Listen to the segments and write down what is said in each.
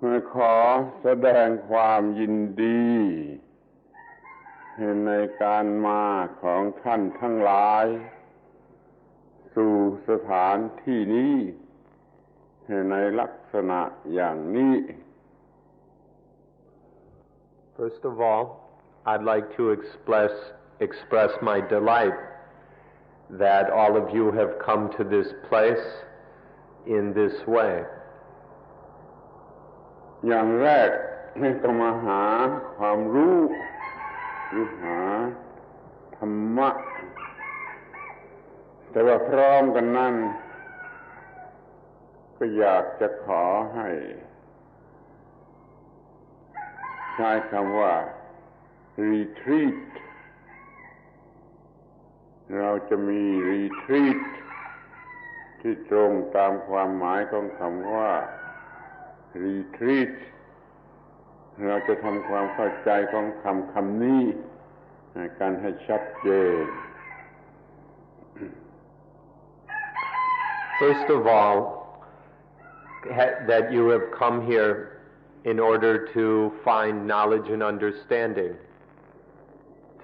ขอแสดงความยินดีในการมาของท่านทั้งหลายสู่สถานที่นี้ในลักษณะอย่างนี้ First of all, I'd like to express my delight that all of you have come to this place in this way. อย่างแรกให้ก็มาหาความรู้หรือหาธรรมะแต่ว่าพร้อมกันนั้นก็อยากจะขอให้ใช้คำว่า retreat เราจะมี retreat ที่ตรงตามความหมายของคำว่า retreat เราจะทำความเข้าใจของคำนี้กันให้ชัดเจน First of all, that you have come here in order to find knowledge and understanding,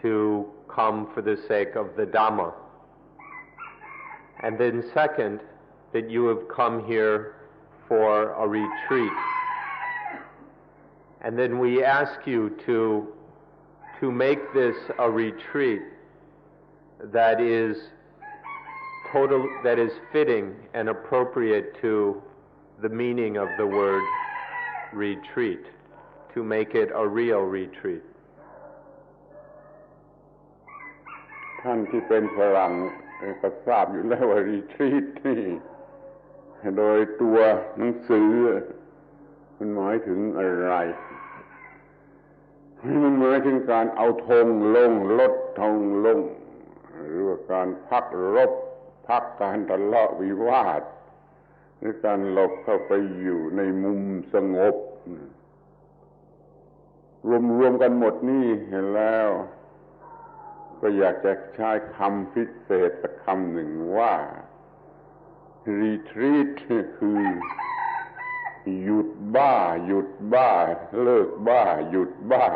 to come for the sake of the Dhamma. And then second, that you have come here for a retreat. And then we ask you to make this a retreat that is fitting and appropriate to the meaning of the word retreat, to make it a real retreat. ท่านที่เป็นฝรั่งก็ทราบอยู่แล้วว่า retreat นี่โดยตัวหนังสือมันหมายถึงอะไรมันหมายถึงการเอาธงลงลดธงลงหรือว่าการพักรบพักการทะเลาะวิวาทหรือการหลบเข้าไปอยู่ในมุมสงบรวมกันหมดนี่เห็นแล้วก็อยากจะใช้คำพิเศษสักคำหนึ่งว่า retreat คือหยุดบ้าเลิกบ้าหยุดบ้า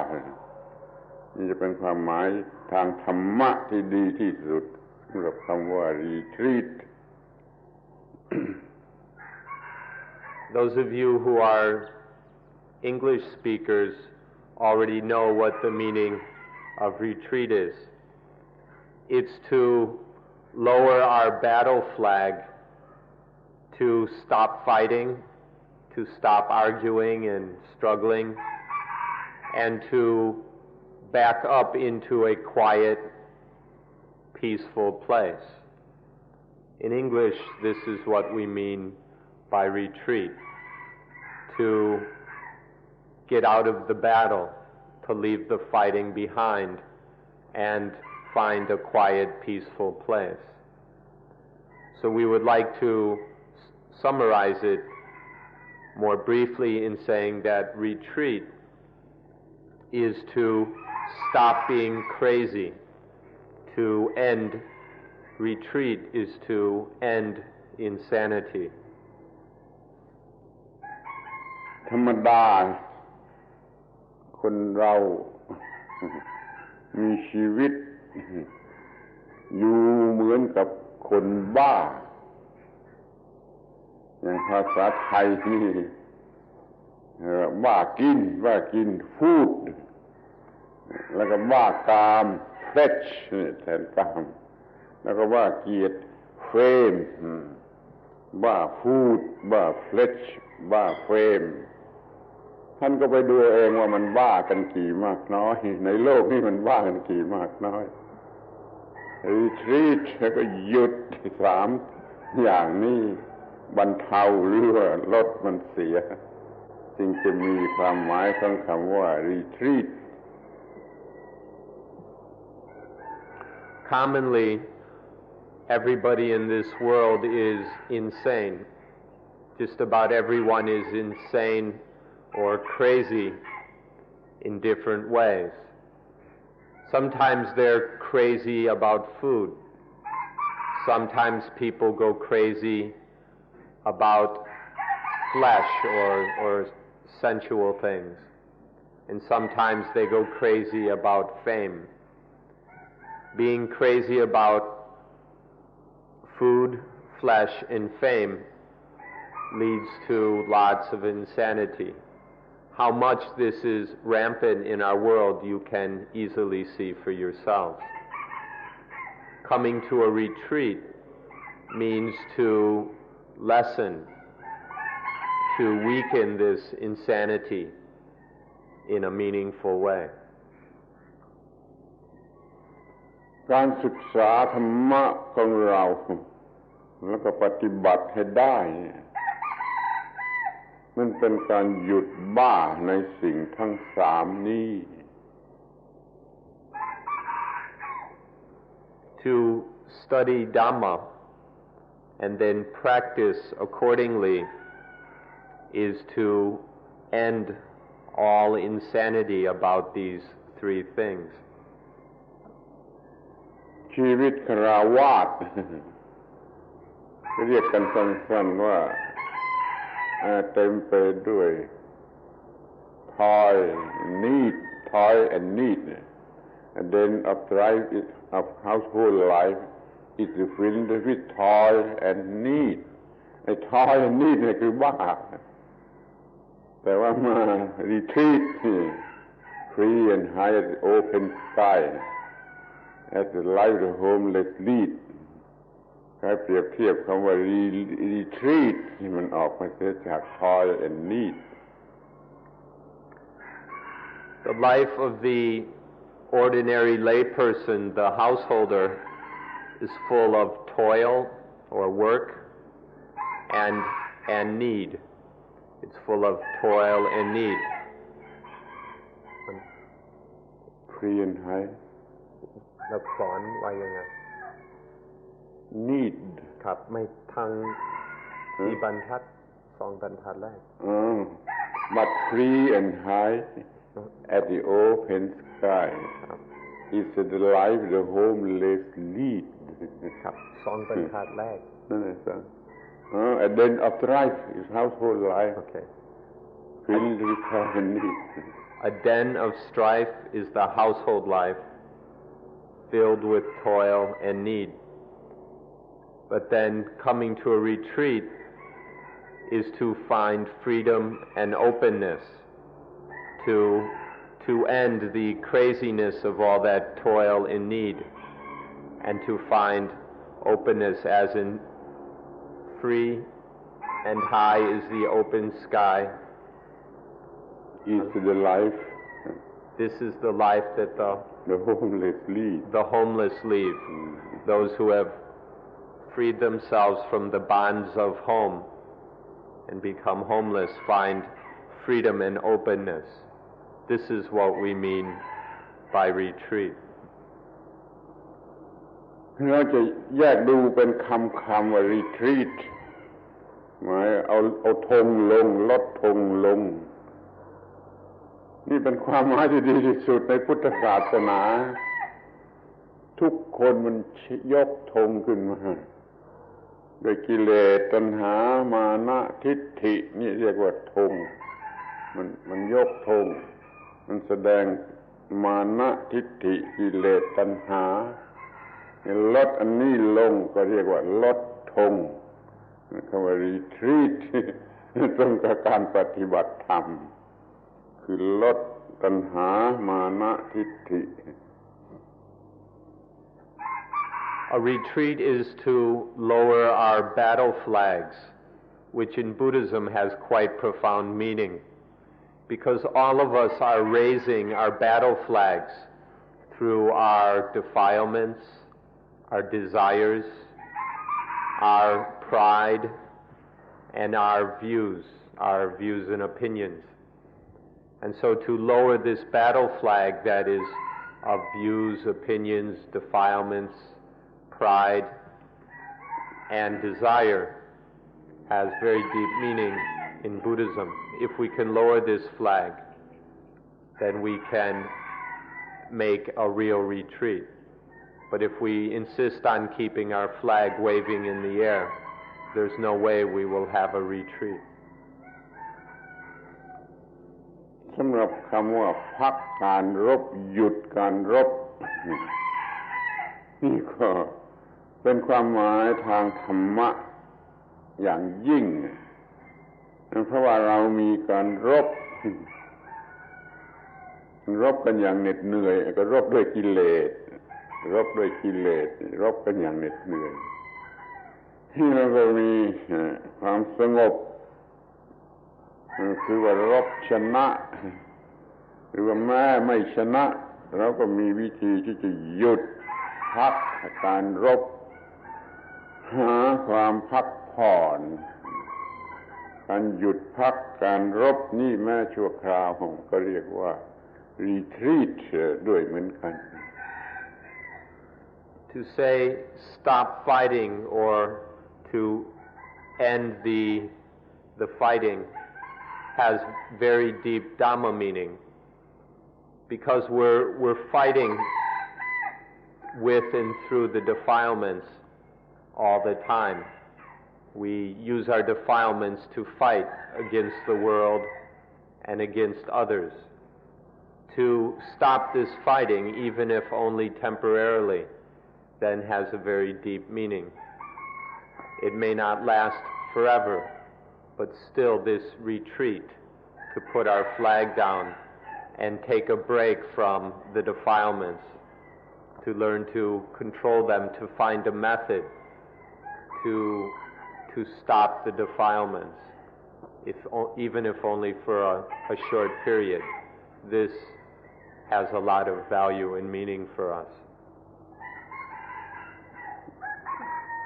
นี่จะเป็นความหมายทางธรรมะที่ดีที่สุดสำหรับคำว่า retreat. Those of you who are English speakers already know what the meaning of retreat is. It's to lower our battle flag, to stop fighting, to stop arguing and struggling, and to back up into a quiet, peaceful place. In English, this is what we mean by retreat: to get out of the battle, to leave the fighting behind, and find a quiet, peaceful place. So we would like to summarize it more briefly in saying that retreat is to stop being crazy, to end. Retreat is to end insanity. ธรรมดาคนเรามีชีวิตอยู่เหมือนกับคนบ้าอย่างภาษาไทยนี่บ้ากินพูดแล้วก็บ้ากามเฟลชแทนกามแล้วก็บ้าเกียรติเฟมบ้าพูดบ้าเฟลชบ้าเฟมท่านก็ไปดูเองว่ามันบ้ากันกี่มากน้อยในโลกนี้มันบ้ากันกี่มากน้อย retreat แล้วก็หยุด3อย่างนี้บรรเทาหรือว่าลดมันเสียจึงจะมีความหมายของคำว่า retreat. Commonly, everybody in this world is insane. Just about everyone is insane or crazy in different ways. Sometimes they're crazy about food. Sometimes people go crazy about flesh or sensual things. And sometimes they go crazy about fame. Being crazy about food, flesh, and fame leads to lots of insanity. How much this is rampant in our world you can easily see for yourselves. Coming to a retreat means to lessen, to weaken this insanity in a meaningful way. การศึกษาธรรมะของเราแล้วก็ปฏิบัติให้ได้มันเป็นการหยุดบ้าในสิ่งทั้งสามนี้ To study Dhamma and then practice accordingly is to end all insanity about these three things. ชีวิตคฤหัสถ์เรียกกันสั้นๆว่าเต็มไปด้วย toil and need and then of household life is filled with toil and need ไอ้ toil and need เนี่ยคือบ้าแต่ว่ามา retreat free and high at the open sky as the life the homeless lead ใครเปรียบเทียบคำว่า retreat ที่มันออกมาเสียจาก toil and need. The life of the ordinary layperson, the householder, is full of toil or work and need. It's full of toil and need. Free and high. นักสอนว่ายังไง need ครับไม่ทั้ง4บรรทัด2บรรทัดแรกbut free and high at the open sky is the life the homeless lead ครับ2บรรทัดแรกนั่นแหละสิand then of life is household life okay filled with toil and need a den of strife is the household life filled with toil and need. But then coming to a retreat is to find freedom and openness, to end the craziness of all that toil and need, and to find openness as in free and high is the open sky. Is the life. This is the life that the homeless lead. Those who have freed themselves from the bonds of home and become homeless find freedom and openness. This is what we mean by retreat. เราจะแยกดูเป็นคำว่า retreat หมายเอาธงลงลดธงลงนี่เป็นความหมายที่ดีที่สุดในพุทธศาสนาทุกคนมันยกธงขึ้นมาโดยกิเลสตัณหามานะทิฏฐินี่เรียกว่าธงมันยกธงมันแสดงมานะทิฏฐิกิเลสตัณหาลดอันนี้ลงก็เรียกว่าลดธงคำว่า retreat ตรงกับการปฏิบัติธรรมคือลดตัณหามานะทิฏฐิ A retreat is to lower our battle flags, which in Buddhism has quite profound meaning, because all of us are raising our battle flags through our defilements, our desires, our pride, and our views and opinions. And so to lower this battle flag that is of views, opinions, defilements, pride, and desire has very deep meaning in Buddhism. If we can lower this flag, then we can make a real retreat. But if we insist on keeping our flag waving in the air, there's no way we will have a retreat. สำหรับคำว่าพักการรบหยุดการรบนี่ก็เป็นความหมายทางธรรมะอย่างยิ่งเพราะว่าเรามีการรบกันอย่างเหน็ดเหนื่อยก็รบด้วยกิเลสรบกันอย่างเหน็ดเหนื่อยที่เราก็มีความสงบคือว่ารบชนะหรือว่าแม้ไม่ชนะเราก็มีวิธีที่จะหยุดพักการรบหาความพักผ่อนการหยุดพักการรบนี่แม้ชั่วคราวก็เรียกว่า retreat ด้วยเหมือนกัน To say stop fighting or to end the fighting has very deep Dhamma meaning because we're fighting with and through the defilements all the time. We use our defilements to fight against the world and against others. To stop this fighting, even if only temporarily, then has a very deep meaning. It may not last forever, but still this retreat, to put our flag down and take a break from the defilements, to learn to control them, to find a method to stop the defilements, even if only for a short period. This has a lot of value and meaning for us.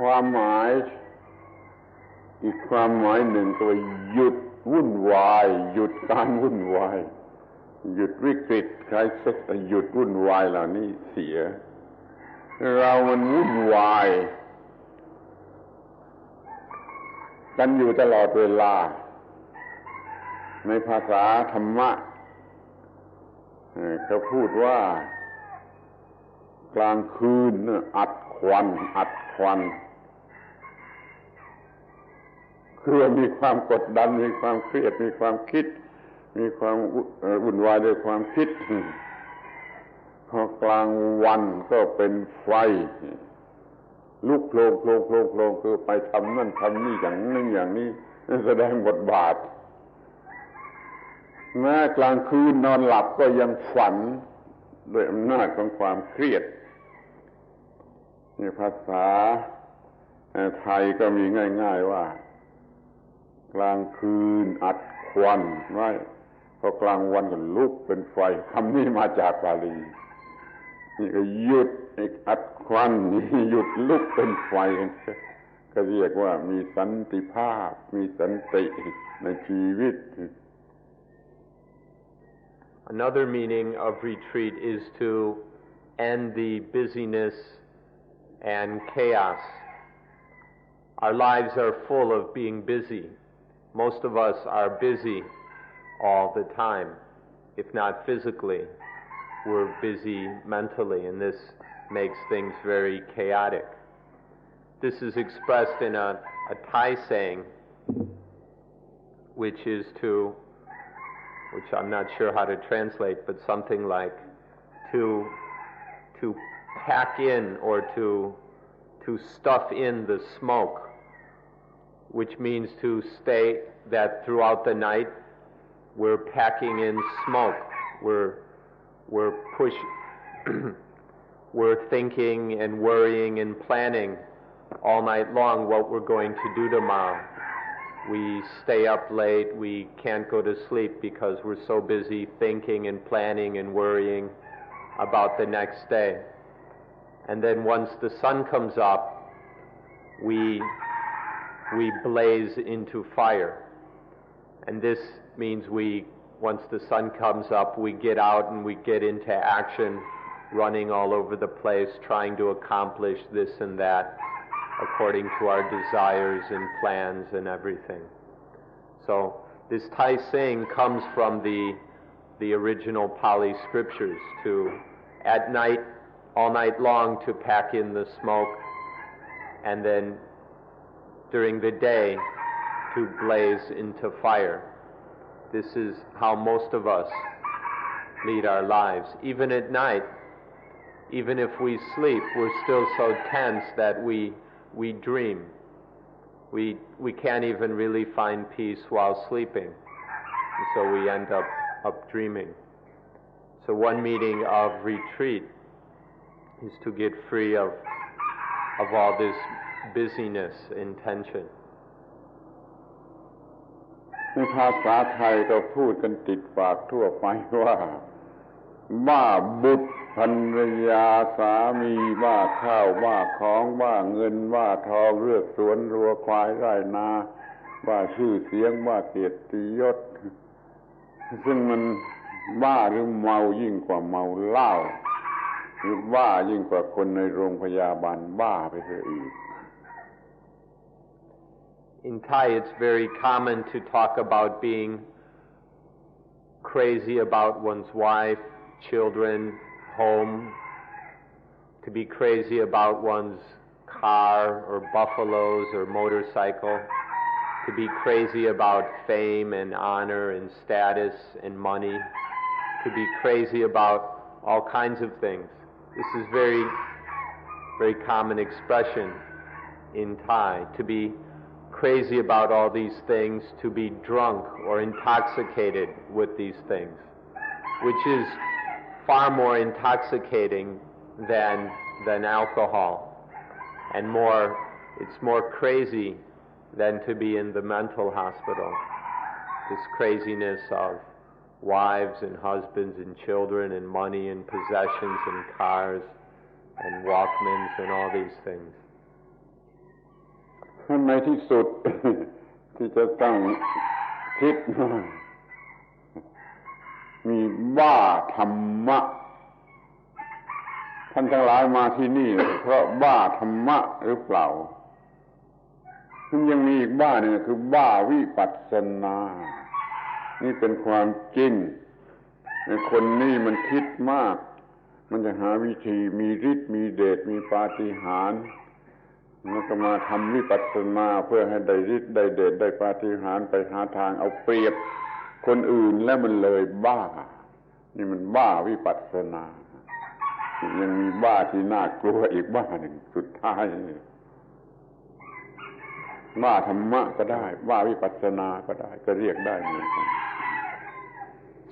ความหมายอีกความหมายหนึ่งก็หยุดวุ่นวายหยุดการวุ่นวายหยุดวิกฤตใครสักหยุดวุ่นวายเหล่านี้เสียเรามันวุ่นวายกันอยู่ตลอดเวลาในภาษาธรรมะเขาพูดว่ากลางคืนอัดควันคือมีความกดดันมีความเครียดมีความคิดมีความวุ่นวายด้วยความคิดพอกลางวันก็เป็นไฟลุกโผล่คือไปทำนั่นทำนี่อย่างนั้นอย่างนี้แสดงบทบาทแม้กลางคืนนอนหลับก็ยังฝันด้วยอำนาจของความเครียดนี่ภาษาไทยก็มีง่ายๆว่ากลางคืนอัดควันไว้พอกลางวันก็ลุกเป็นไฟคำนี้มาจากบาลีนี่ก็หยุดอัดควันหยุดลุกเป็นไฟก็เรียกว่ามีสันติภาพมีสันติในชีวิต Another meaning of retreat is to end the busyness and chaos. Our lives are full of being busy. Most of us are busy all the time. If not physically, we're busy mentally, and this makes things very chaotic. This is expressed in a Thai saying, which I'm not sure how to translate, but something like to pack in or to stuff in the smoke, which means to stay that throughout the night we're packing in smoke. We're thinking and worrying and planning all night long what we're going to do tomorrow. We stay up late, we can't go to sleep because we're so busy thinking and planning and worrying about the next day. And then once the sun comes up, we blaze into fire. And this means once the sun comes up, we get out and we get into action, running all over the place, trying to accomplish this and that according to our desires and plans and everything. So this Thai saying comes from the original Pali scriptures to, at night, all night long, to pack in the smoke, and then during the day to blaze into fire. This is how most of us lead our lives. Even at night, even if we sleep, we're still so tense that we dream. We can't even really find peace while sleeping, and so we end up dreaming. So one meaning of retreat is to get free of all this busyness and tension. ในภาษาไทยก็พูดกันติดปากทั่วไปว่าบ้าบุตรภรรยาสามีบ้าข้าวบ้าของบ้าเงินบ้าทองเลือกสวนรัวควายไร่นาบ้าชื่อเสียงบ้าเกียรติยศซึ่งมันบ้าหรือเมายิ่งกว่าเมาเหล้าหรือบ้ายิ่งกว่าคนในโรงพยาบาลบ้าไปเสียอีก In Thai, it's very common to talk about being crazy about one's wife, children, home, to be crazy about one's car or buffaloes or motorcycle, to be crazy about fame and honor and status and money, to be crazy about all kinds of things. This is very, very common expression in Thai, to be crazy about all these things, to be drunk or intoxicated with these things, which is far more intoxicating than alcohol, and it's more crazy than to be in the mental hospital. This craziness of wives and husbands and children and money and possessions and cars and Walkmans and all these things. ในที่สุด ที่จะต้องคิดมีบ้าธรรมะท่านทั้งหลายมาที่นี่เพราะบ้าธรรมะหรือเปล่ายังมีอีกบ้าหนึ่งคือบ้าวิปัสสนานี่เป็นความจริงคนนี้มันคิดมากมันจะหาวิธีมีฤทธิ์มีเดชมีปาฏิหาริย์แล้วก็มาทำวิปัสสนาเพื่อให้ได้ฤทธิ์ได้เดชได้ปาฏิหาริย์ไปหาทางเอาเปรียบคนอื่นแล้วมันเลยบ้านี่มันบ้าวิปัสสนายังมีบ้าที่น่ากลัวอีกบ้าหนึ่งสุดท้ายบ้าธรรมะก็ได้บ้าวิปัสสนาก็ได้ก็เรียกได้เหมือนกัน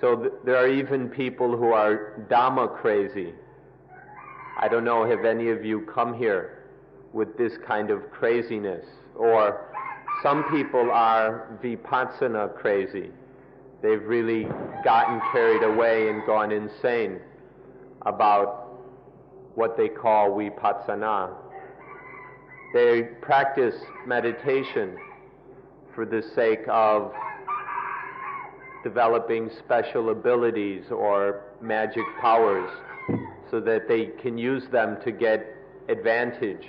So there are even people who are Dhamma crazy. I don't know, have any of you come here with this kind of craziness? Or some people are Vipassana crazy. They've really gotten carried away and gone insane about what they call Vipassana. They practice meditation for the sake of developing special abilities or magic powers so that they can use them to get advantage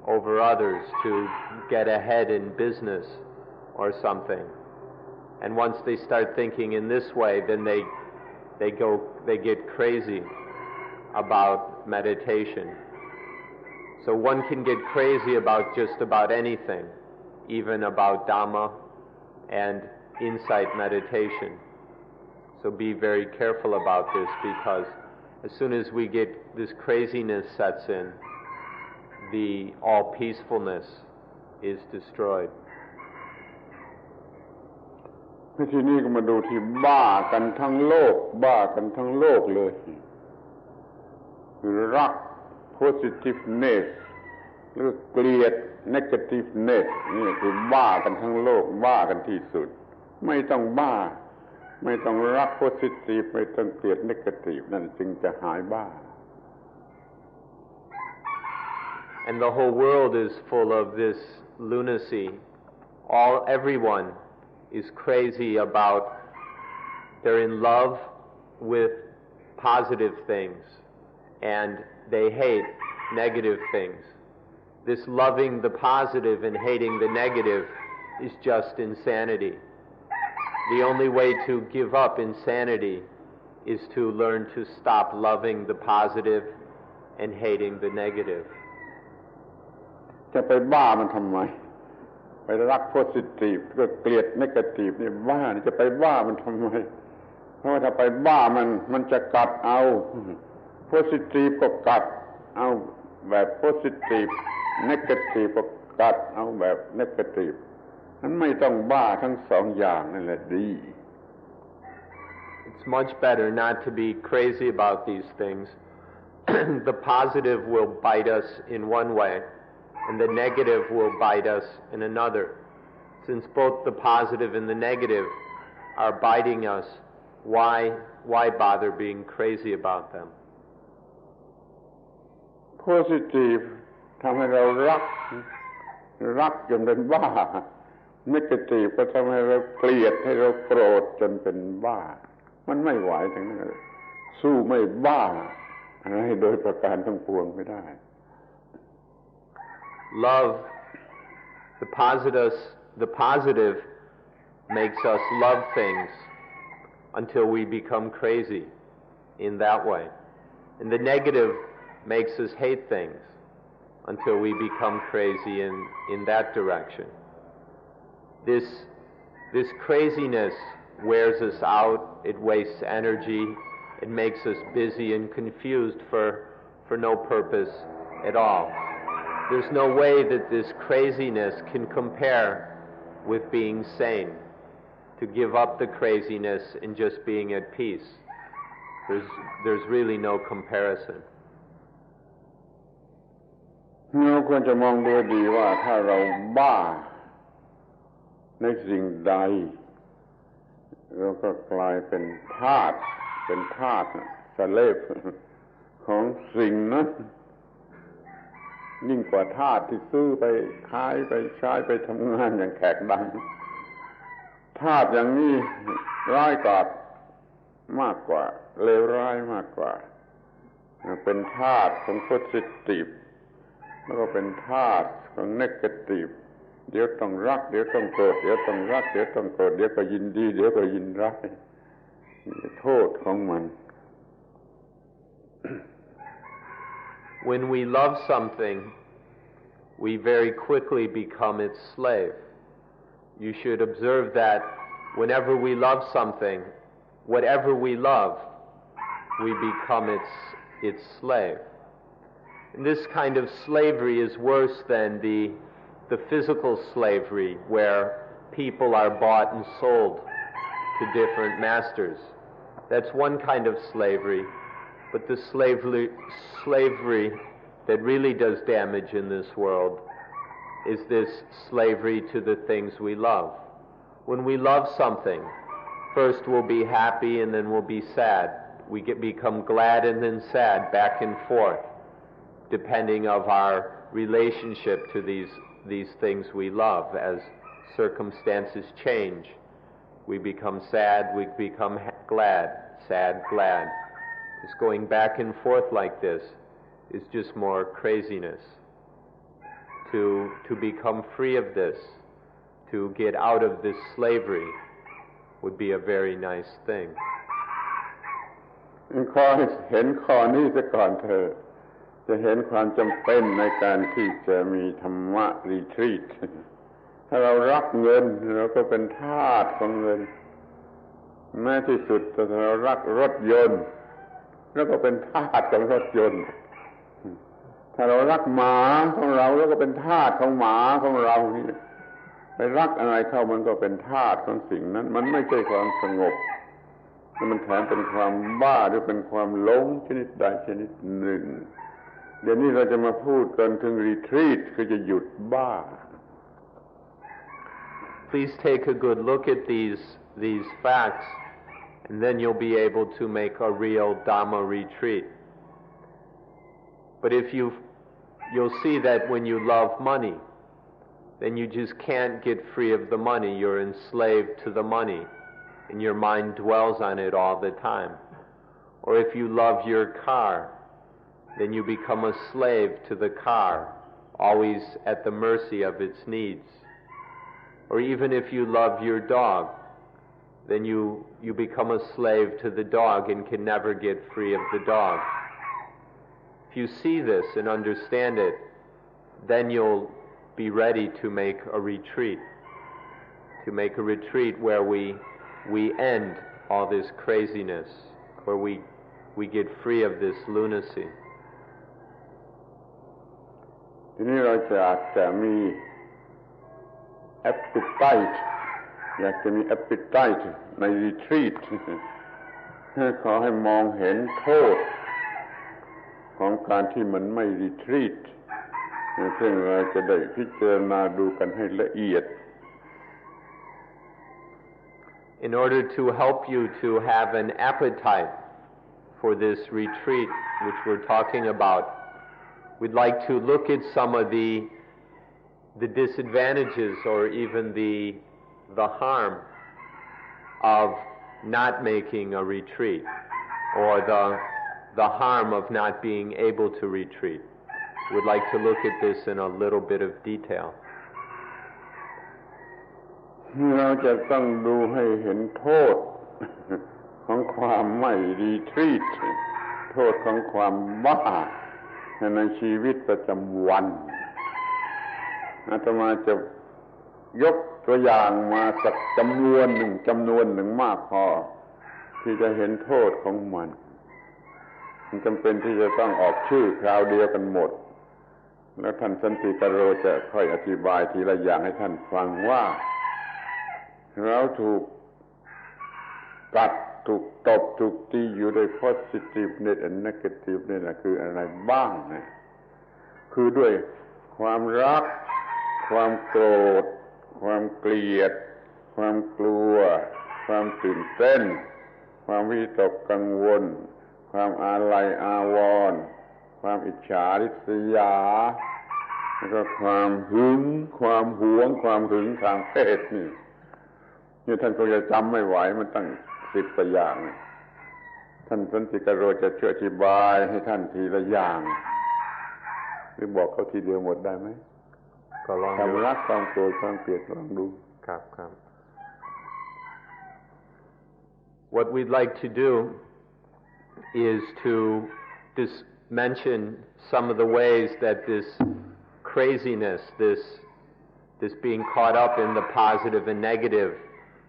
over others, to get ahead in business or something. And once they start thinking in this way, then they get crazy about meditation. So one can get crazy about just about anything, even about Dhamma and insight meditation. So be very careful about this, because as soon as we get this craziness sets in, the all peacefulness is destroyed. ทีนี้ก็มาดูที่บ้ากันทั้งโลกบ้ากันทั้งโลกเลยคือรัก Positiveness หรือเกลียด Negativeness นี่คือบ้ากันทั้งโลกบ้ากันที่สุดไม่ต้องบ้าไม่ต้องรัก Positive ไม่ต้องเกลียด Negative นั่นจึงจะหายบ้า And the whole world is full of this lunacy. Everyone is crazy about, they're in love with positive things and they hate negative things. This loving the positive and hating the negative is just insanity. The only way to give up insanity is to learn to stop loving the positive and hating the negative. จะไปบ้ามันทำไม ไปรัก positive ก็เกลียด negative นี่บ้าจะไปบ้ามันทำไมเพราะว่าถ้าไปบ้ามันจะกัดเอา positive ก็กัดเอาแบบ positive negative ก็กัดเอาแบบ negative นั้นไม่ต้องบ้าทั้งสองอย่างนั่นแหละดี It's much better not to be crazy about these things. The positive will bite us in one way, and the negative will bite us in another. Since both the positive and the negative are biting us, why bother being crazy about them? Positive ทำให้เรารักจนเป็นบ้า Negative ก็ทำให้เราเกลียดให้เราโกรธจนเป็นบ้ามันไม่ไหวทั้งนั้นสู้ไม่บ้าอะไรโดยประการทั้งปวงไม่ได้ Love, the positive makes us love things until we become crazy in that way. And the negative makes us hate things until we become crazy in that direction. This craziness wears us out, it wastes energy, it makes us busy and confused for no purpose at all. There's no way that this craziness can compare with being sane, to give up the craziness and just being at peace. There's really no comparison. เราควรจะมองดูดีว่าถ้าเราบ้าในสิ่งใดเราก็กลายเป็นทาสslave ของสิ่งนั้นยิ่งกว่าทาสที่ซื้อไปขายไปใช้ไปทำงานอย่างแขกดังทาสอย่างนี้ร้ายกาจมากกว่าเลวร้ายมากกว่าเป็นทาสของ positive แล้วก็เป็นทาสของ negative เดี๋ยวต้องรักเดี๋ยวต้องโกรธเดี๋ยวต้องรักเดี๋ยวต้องโกรธเดี๋ยวก็ยินดีเดี๋ยวก็ยินร้ายนี่โทษของมัน When we love something, we very quickly become its slave. You should observe that whenever we love something, whatever we love, we become its slave. And this kind of slavery is worse than the physical slavery where people are bought and sold to different masters. That's one kind of slavery, but the slavery that really does damage in this world is this slavery to the things we love. When we love something, first we'll be happy and then we'll be sad. We become glad and then sad, back and forth, depending of our relationship to these things we love. As circumstances change, we become sad, we become glad, sad, glad. Just going back and forth like this is just more craziness. To become free of this, to get out of this slavery, would be a very nice thing. เห็นข้อนี้ซะก่อนเถอะจะเห็นความจำเป็นในการที่จะมีธรรมะรีทรีตถ้าเรารักเงินเราก็เป็นทาสของเงินแม้ที่สุดถ้าเรารักรถยนต์เราก็เป็นทาสของรถยนต์ถ้าเรารักหมาของเราเราก็เป็นทาสของหมาของเรานี่ไปรักอะไรเข้ามันก็เป็นทาสของสิ่งนั้นมันไม่ใช่ความสงบมันแถมเป็นความบ้าหรือเป็นความหลงชนิดใดชนิดหนึ่งเดี๋ยวนี้เราจะมาพูดกันถึงรีทรีตคือจะหยุดบ้า Please take a good look at these facts, and then you'll be able to make a real Dhamma retreat. But if you'll see that when you love money, then you just can't get free of the money. You're enslaved to the money, and your mind dwells on it all the time. Or if you love your car, then you become a slave to the car, always at the mercy of its needs. Or even if you love your dog, then you become a slave to the dog and can never get free of the dog. If you see this and understand it, then you'll be ready to make a retreat where we end all this craziness, where we get free of this lunacy. ทีนี้เราจะมี appetite อยากจะมี appetite ใน retreat ขอให้มองเห็นโทษของการที่มันไม่ retreat ซึ่งเราจะได้พิจารณาดูกันให้ละเอียด In order to help you to have an appetite for this retreat which we're talking about, we'd like to look at some of the disadvantages or even the harm of not making a retreat, or the harm of not being able to retreat. We'd like to look at this in a little bit of detail. เราจะต้องดูให้เห็นโทษของความไม่ retreat โทษของความบ้าในชีวิตประจำวันอาตมาจะยกตัวอย่างมาสักจำนวนหนึ่งมากพอที่จะเห็นโทษของมันจำเป็นที่จะต้องออกชื่อคราวเดียวกันหมดแล้วท่านสันติกโรจะค่อยอธิบายทีละอย่างให้ท่านฟังว่าเราถูกกัดถูกตบถูกตีอยู่ด้วย Positiveness and Negativeness คืออะไรบ้างเนี่ยคือด้วยความรักความโกรธความเกลียดความกลัวความตื่นเต้นความวิตกกังวลความอาลัยอาวรณ์ความอิจฉาริษยาแล้วก็ความหึงความหวงความหึงทางเพศนี่ท่านคงจะจำไม่ไหวมันตั้ง10ตัวอย่างท่านสันติกโรจะช่วยอธิบายให้ท่านทีละอย่างหรือบอกเขาทีเดียวหมดได้ไหมก็ลองดูความรักความโกรธความเกลียดลองดูครับ What we'd like to do is to just mention some of the ways that this craziness, this being caught up in the positive and negative,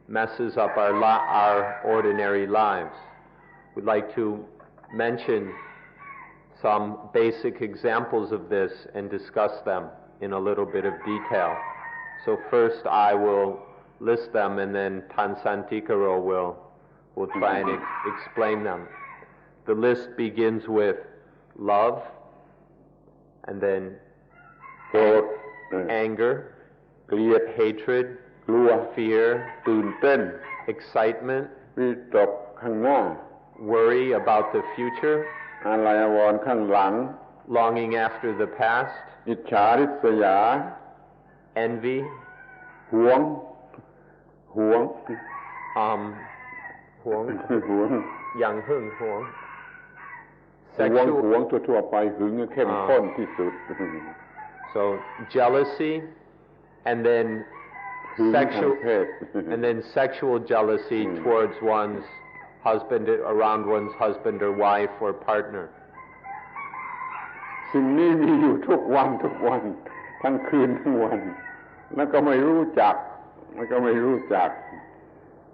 messes up our ordinary lives. We'd like to mention some basic examples of this and discuss them in a little bit of detail. So first I will list them and then Tansantikaro will try and explain them. The list begins with love, and then anger, hatred, fear, excitement, worry about the future, longing after the past, envy, หวงอย่างหึงหวง หวงทั่วๆไปหึงเข้มข้นที่สุด So jealousy and then sexual jealousy towards one's husband, around one's husband or wife or partner. สิ่งนี้มีอยู่ทุกวันทั้งคืนทั้งวันแล้วก็ไม่รู้จัก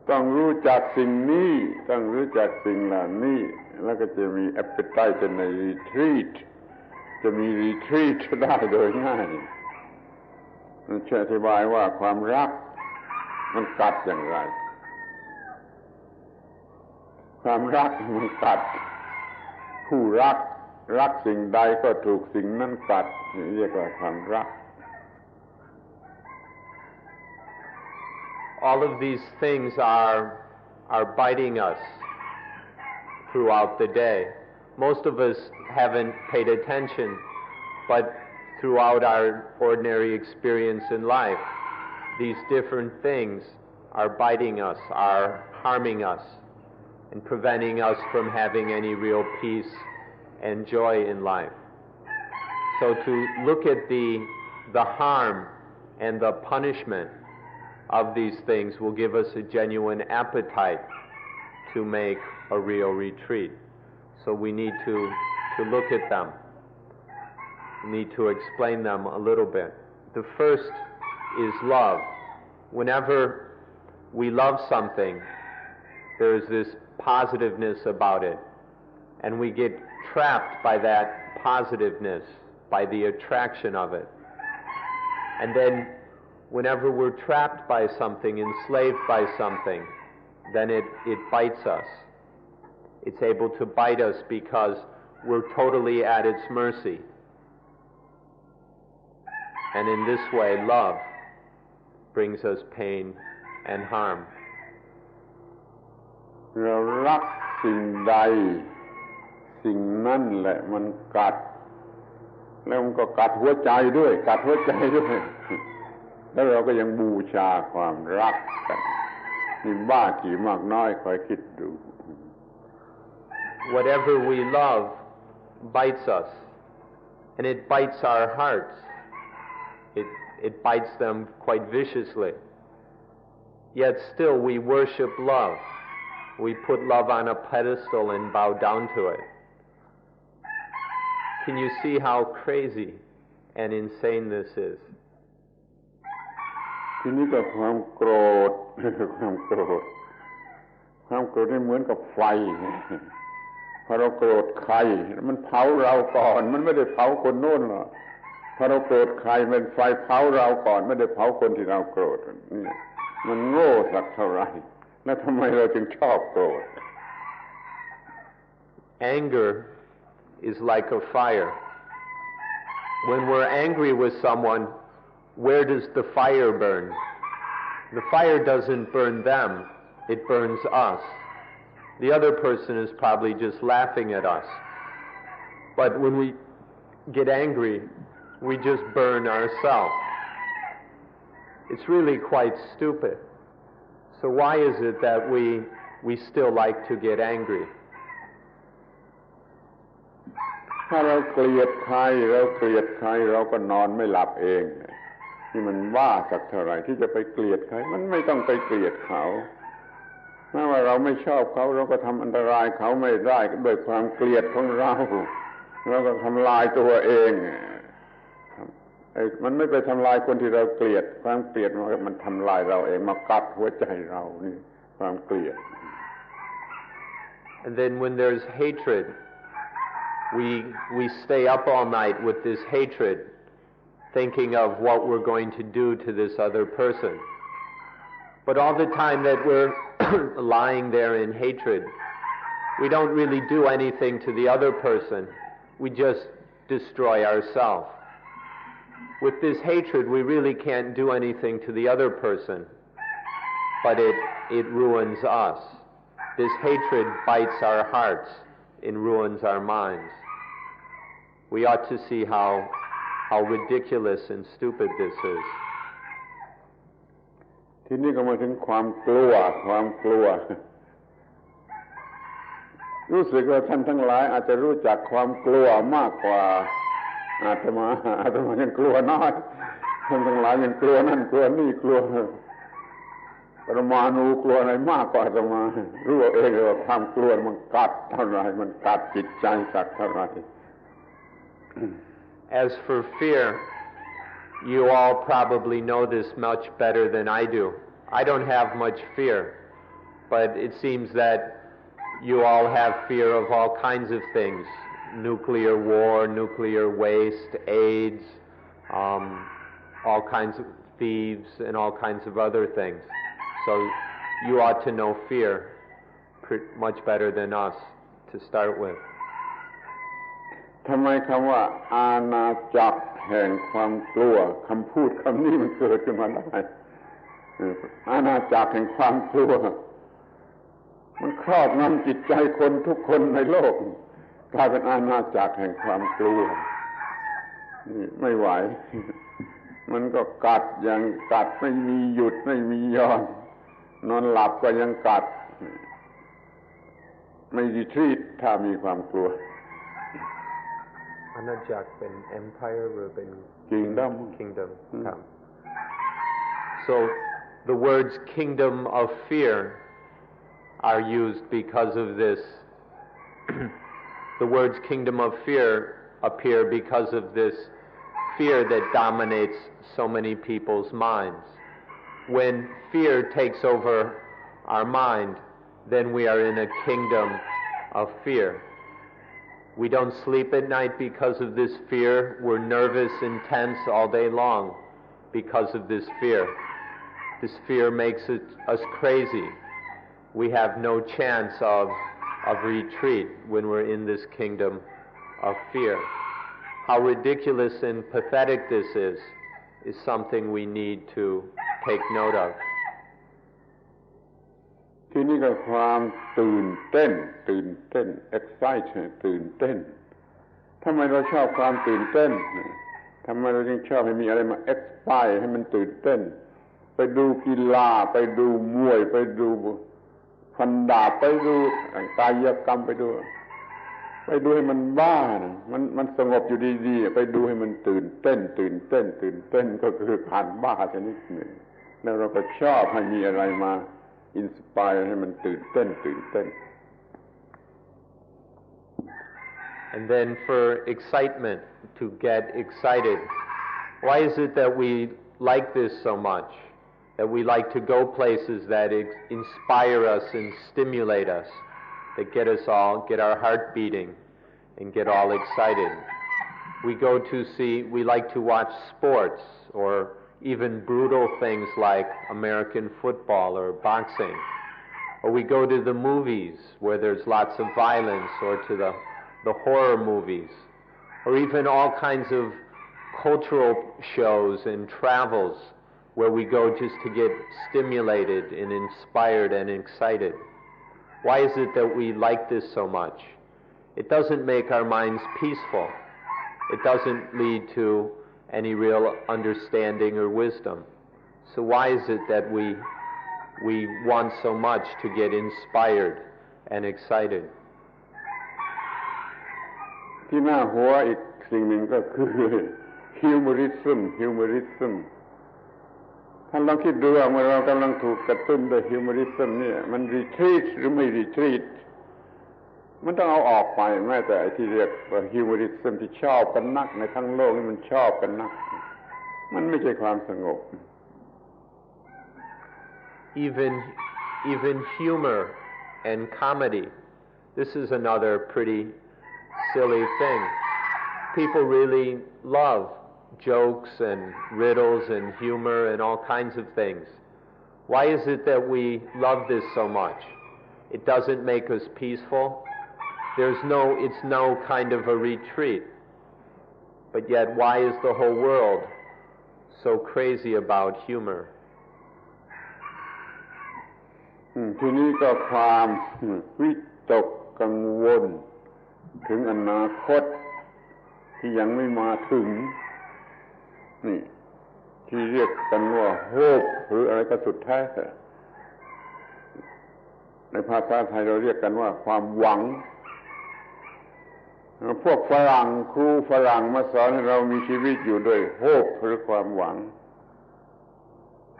ต้องรู้จักสิ่งนี้ต้องรู้จักสิ่งเหล่านี้แล้วก็จะมี appetite ใน retreat จะมี retreat ได้โดยง่ายช่วยอธิบายว่าความรักมันกัดอย่างไรความรักมันกัดผู้รักสิ่งใดก็ถูกสิ่งนั้นกัดนี่เรียกว่าความรัก All of these things are biting us throughout the day. Most of us haven't paid attention, but throughout our ordinary experience in life, these different things are biting us, are harming us, and preventing us from having any real peace and joy in life. So to look at the harm and the punishment of these things will give us a genuine appetite to make a real retreat. So we need to look at them. We need to explain them a little bit. The first is love. Whenever we love something, there's this positiveness about it, and we get trapped by that positiveness, by the attraction of it. And then whenever we're trapped by something, enslaved by something, then it bites us. It's able to bite us because we're totally at its mercy. And in this way, love brings us pain and harm. เรารักสิ่งใดสิ่งนั้นแหละมันกัดแล้วมันก็กัดหัวใจด้วยกัดหัวใจด้วยแล้วเราก็ยังบูชาความรักกันนี่บ้ากี่มากน้อยคอยคิดดู Whatever we love bites us, and it bites our hearts. It bites them quite viciously. Yet still we worship love. We put love on a pedestal and bow down to it. Can you see how crazy and insane this is? ทีนี้ก็ความโกรธความโกรธนี่เหมือนกับไฟพอเราโกรธใครมันเผาเราก่อนมันไม่ได้เผาคนโน้นหรอกพอเราโกรธใครเป็นไฟเผาเราก่อนไม่ได้เผาคนที่เราโกรธนี่มันโง่สักเท่าไหร่แล้วทำไมเราจึงชอบโกรธ Anger is like a fire. When we're angry with someone, where does the fire burn? The fire doesn't burn them, it burns us. The other person is probably just laughing at us. But when we get angry, we just burn ourselves. It's really quite stupid. So why is it that we still like to get angry? ถ้าเราเกลียดใครเราก็นอนไม่หลับเองนี่มันว่าสักเท่าไหร่ที่จะไปเกลียดใครมันไม่ต้องไปเกลียดเขาถ้าว่าเราไม่ชอบเขาเราก็ทำอันตรายเขาไม่ได้ด้วยความเกลียดของเราก็ทำลายตัวเองมันไม่ไปทำลายคนที่เราเกลียดความเกลียดมันทำลายเราเองมากัดหัวใจเรานี่ความเกลียด And then when there's hatred, we stay up all night with this hatred, thinking of what we're going to do to this other person. But all the time that we're lying there in hatred, we don't really do anything to the other person. We just destroy ourselves. With this hatred, we really can't do anything to the other person, but it ruins us. This hatred bites our hearts and ruins our minds. We ought to see how ridiculous and stupid this is. ทีนี้ก็มาถึงความกลัวรู้สึกว่าท่านทั้งหลายอาจจะรู้จักความกลัวมากกว่าอาตมายังกลัวน้อยท่านทั้งหลายยังกลัวนั่นกลัวนี่กลัวปรมาณูกลัวอะไรมากกว่าอาตมารู้เองว่าความกลัวมันกัดเท่าไหร่มันกัดจิตใจสักเท่าไหร่ As for fear, you all probably know this much better than I do. I don't have much fear, but it seems that you all have fear of all kinds of things: nuclear war, nuclear waste, AIDS, all kinds of thieves, and all kinds of other things. So you ought to know fear much better than us to start with. ทำไมคำว่าอาณาจักรแห่งความกลัวคำพูดคำนี้มันเกิดขึ้นมาได้อาณาจักรแห่งความกลัวมันครอบงำจิตใจคนทุกคนในโลกกลายเป็นอาณาจักรแห่งความกลัวนี่ไม่ไหวมันก็กัดอย่างกัดไม่มีหยุดไม่มีหย่อนนอนหลับก็ยังกัดไม่รีทรีตถ้ามีความกลัวอาณาจักรเป็น empire หรือเป็น kingdom ครับ So the words kingdom of fear are used because of this. The words kingdom of fear appear because of this fear that dominates so many people's minds. When fear takes over our mind, then we are in a kingdom of fear. We don't sleep at night because of this fear. We're nervous and tense all day long because of this fear. This fear makes us crazy. We have no chance of retreat when we're in this kingdom of fear. How ridiculous and pathetic this is something we need to take note of. ที่นี่ก็ความตื่นเต้น excite ตื่นเต้นทำไมเราชอบความตื่นเต้นทำไมเราจึงชอบให้มีอะไรมา excite ให้มันตื่นเต้นไปดูกีฬาไปดูมวยไปดูฟันดาบไปดูกายกรรมไปดูให้มันบ้านะมันสงบอยู่ดีๆไปดูให้มันตื่นเต้นก็คือการบ้าชนิดหนึ่งแล้วเราก็ชอบให้มีอะไรมาอินสไปร์ให้มันตื่นเต้น And then for excitement, to get excited. Why is it that we like this so much? That we like to go places that inspire us and stimulate us, that get our heart beating and get all excited. We like to watch sports or even brutal things like American football or boxing. Or we go to the movies where there's lots of violence, or to the horror movies, or even all kinds of cultural shows and travels where we go just to get stimulated and inspired and excited. Why is it that we like this so much? It doesn't make our minds peaceful. It doesn't lead to any real understanding or wisdom. So why is it that we want so much to get inspired and excited? ที่น่าหัวอีกสิ่งหนึ่งก็คือ humorism ท่านลองคิดดูว่าเมื่อเรากำลังถูกกระตุ้นด้วย humorism เนี่ยมัน retreat หรือไม่ retreat มันต้องเอาออกไปแม้แต่ไอ้ที่เรียกว่า humorism ที่ชอบกันนักในทั้งโลกนี่มันชอบกันนักมันไม่ใช่ความสงบ Even humor and comedy, this is another pretty silly thing. People really love jokes and riddles and humor and all kinds of things. Why is it that we love this so much? It doesn't make us peaceful. It's no kind of a retreat. But yet, why is the whole world so crazy about humor? ทีนี้ก็ความวิตกกังวลถึงอนาคตที่ยังไม่มาถึงนี่ที่เรียกกันว่า hope หรืออะไรก็สุดแท้ในภาษาไทยเราเรียกกันว่าความหวังพวกฝรั่งครูฝรั่งมาสอนให้เรามีชีวิตอยู่ด้วย hope หรือความหวัง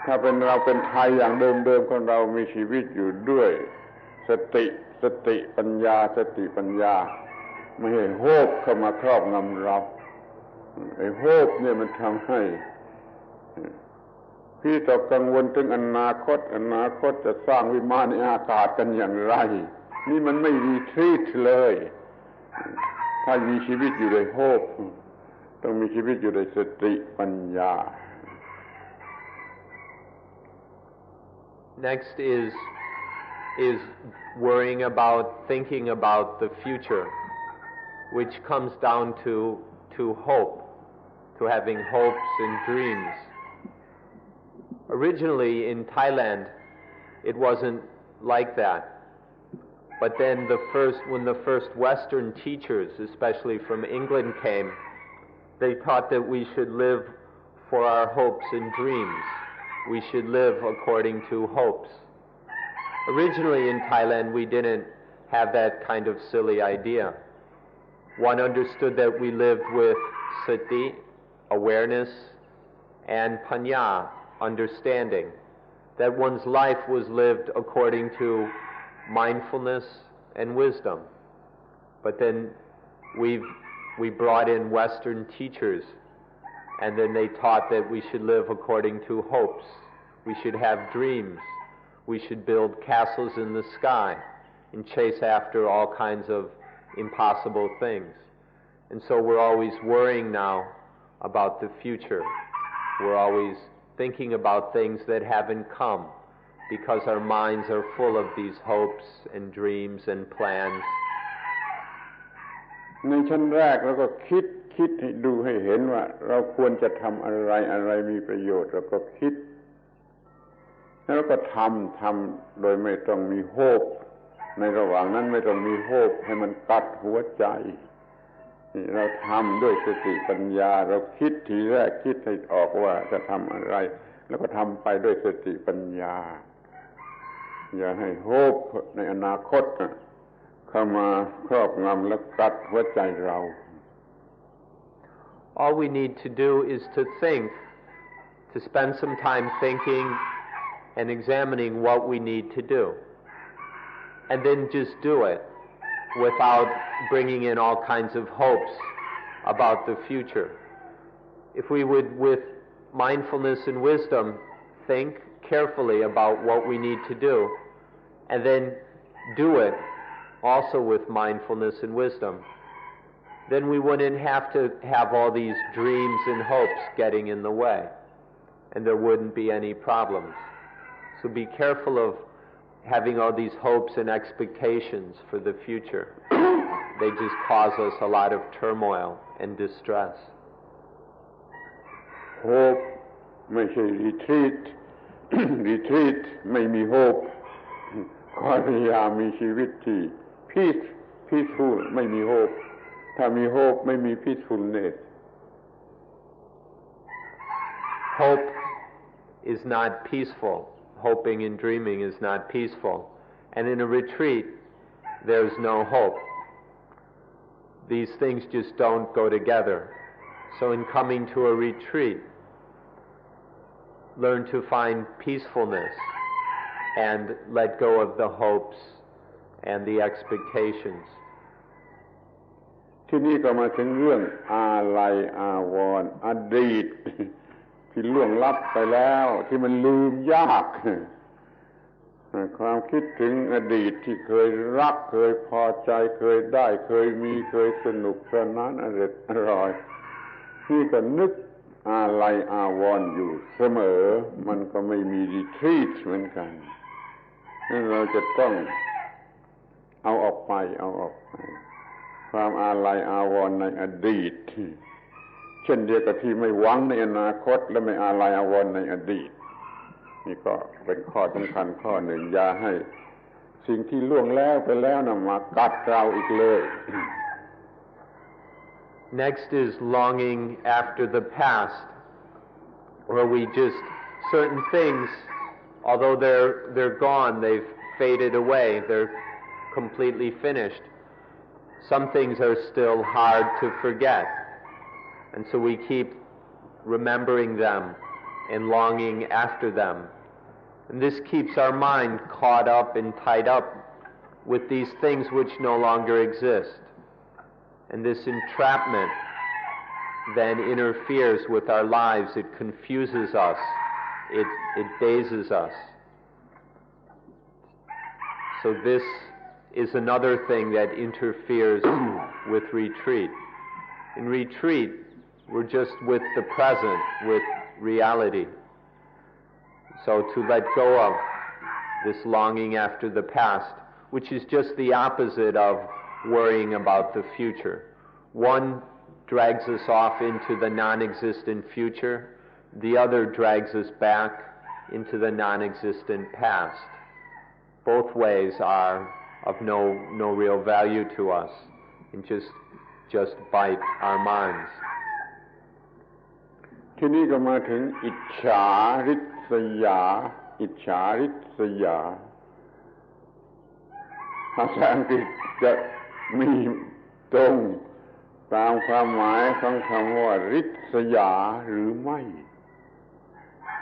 ถ้าเราเป็นไทยอย่างเดิมๆของเรามีชีวิตอยู่ด้วยสติปัญญาไม่ให้โฮปเข้ามาครอบงำเราไอ้โฮปเนี่ยมันทำให้พี่ตกกังวลถึงอนาคตจะสร้างวิมานในอากาศกันอย่างไรนี่มันไม่รีทรีตเลยถ้ามีชีวิตอยู่ในโฮปต้องมีชีวิตอยู่ในสติปัญญาNext is worrying about, thinking about the future, which comes down to hope, to having hopes and dreams. Originally in Thailand, it wasn't like that. But then when the first Western teachers, especially from England, came, they taught that we should live for our hopes and dreams. We should live according to hopes. Originally in Thailand, we didn't have that kind of silly idea. One understood that we lived with sati, awareness, and panya, understanding. That one's life was lived according to mindfulness and wisdom. But then we brought in Western teachers And then they taught that we should live according to hopes. We should have dreams. We should build castles in the sky and chase after all kinds of impossible things. And so we're always worrying now about the future. We're always thinking about things that haven't come because our minds are full of these hopes and dreams and plans. ในชั้นแรกเราก็คิดให้ดูให้เห็นว่าเราควรจะทำอะไรมีประโยชน์เราก็คิดแล้วก็ทำโดยไม่ต้องมีโฮปในระหว่างนั้นไม่ต้องมีโฮปให้มันกัดหัวใจเราทำด้วยสติปัญญาเราคิดทีแรกคิดให้ออกว่าจะทำอะไรแล้วก็ทำไปด้วยสติปัญญาอย่าให้โฮปในอนาคตเข้ามาครอบงำและกัดหัวใจเรา All we need to do is to think, to spend some time thinking and examining what we need to do, and then just do it without bringing in all kinds of hopes about the future. If we would, with mindfulness and wisdom, think carefully about what we need to do, and then do it also with mindfulness and wisdom, then we wouldn't have to have all these dreams and hopes getting in the way, and there wouldn't be any problems. So be careful of having all these hopes and expectations for the future. They just cause us a lot of turmoil and distress. Hope ไม่ใช่ retreat retreat ไม่มี hope ขอพยายามมีชีวิตที่ peaceful ไม่มี hope ถ้ามี hope ไม่มี peacefulness. Hope is not peaceful. Hoping and dreaming is not peaceful. And in a retreat, there's no hope. These things just don't go together. So in coming to a retreat, learn to find peacefulness and let go of the hopes and the expectations. ที่นี่ก็มาถึงเรื่องอาลัยอาวรณ์อดีตที่ล่วงลับไปแล้วที่มันลืมยากความคิดถึงอดีตที่เคยรักเคยพอใจเคยได้เคยมีเคยสนุกสนานอร่อยนี่ก็นึกอาลัยอาวรณ์อยู่เสมอมันก็ไม่มีรีทรีทเหมือนกันนั่นเราจะต้องเอาออกไปความอาลัยอาวรณ์ในอดีตเช่นเดียวกับที่ไม่หวังในอนาคตและไม่อาลัยอาวรณ์ในอดีตนี่ก็เป็นข้อสำคัญข้อหนึ่งอย่าให้สิ่งที่ล่วงแล้วไปแล้วมากัดเราอีกเลย Next is longing after the past, where we just certain things, although they're gone, they've faded away, they're completely finished. Some things are still hard to forget. And so we keep remembering them and longing after them. And this keeps our mind caught up and tied up with these things which no longer exist. And this entrapment then interferes with our lives. It confuses us. It dazes us. So this is another thing that interferes with retreat. In retreat, we're just with the present, with reality. So to let go of this longing after the past, which is just the opposite of worrying about the future. One drags us off into the non-existent future, the other drags us back into the non-existent past. Both ways are of no real value to us and just bite our minds. ที่นี่ก็มาถึงอิจฉาริษยาภาษาอังกฤษจะมีตรงตามความหมายของคำว่าริษยาหรือไม่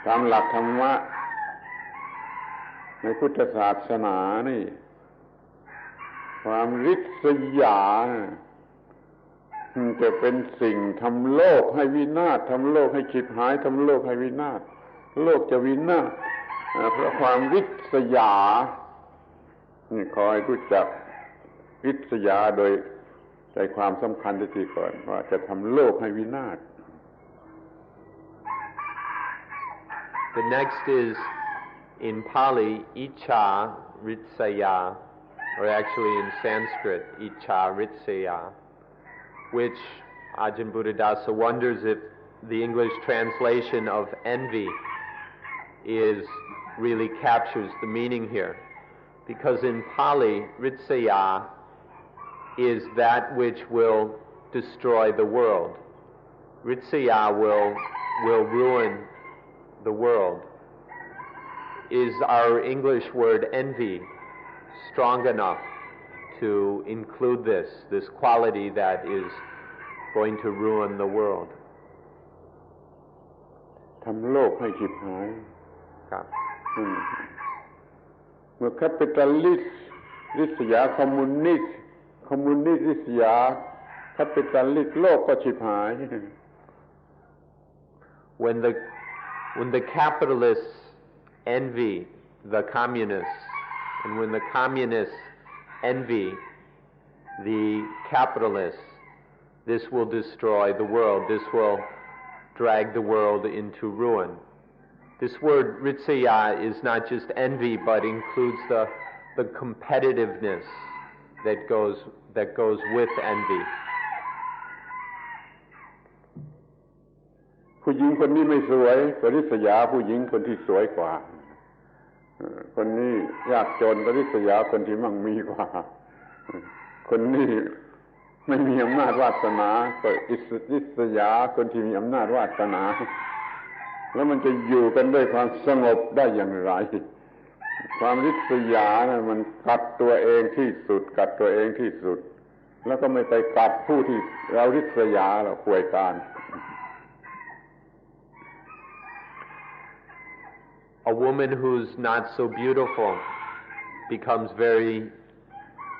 ตามหลักธรรมะในพุทธศาสนานี่ความริษยา จะเป็นสิ่งทำโลกให้วินาศทำโลกให้ฉิบหายทำโลกให้วินาศโลกจะวินาศเพราะความริษยานี่ขอให้รู้จักริษยาโดยใจความสำคัญที่ก่อนว่าจะทำโลกให้วินาศ The next is in Pali Icha Ritsaya, or actually in Sanskrit Icha Ritsaya, which Ajahn Buddhadasa wonders if the English translation of envy really captures the meaning here. Because in Pali, Ritsaya is that which will destroy the world. Ritsaya will ruin the world. Is our English word envy strong enough to include this quality that is going to ruin the world? ทำโลกให้ฉิบหาย ครับ เมื่อแคปิตอลิสต์ริษยาคอมมิวนิสต์ริษยาแคปิตอลิสต์โลกก็ฉิบหาย When the capitalists envy the communists, and when the communists envy the capitalists, this will destroy the world. This will drag the world into ruin. This word ritsaya is not just envy, but includes the competitiveness that goes with envy. ผู้หญิงคนนี้ไม่สวยก็ริษยาผู้หญิงคนที่สวยกว่าคนนี้ยากจนก็ริษยาคนที่มั่งมีกว่าคนนี้ไม่มีอำนาจวาสนาก็ริษยาคนที่มีอำนาจวาสนาแล้วมันจะอยู่กันด้วยความสงบได้อย่างไรความริษยานะมันกัดตัวเองที่สุดแล้วก็ไม่ไปกัดผู้ที่เราริษยาเราป่วยการ A woman who's not so beautiful becomes very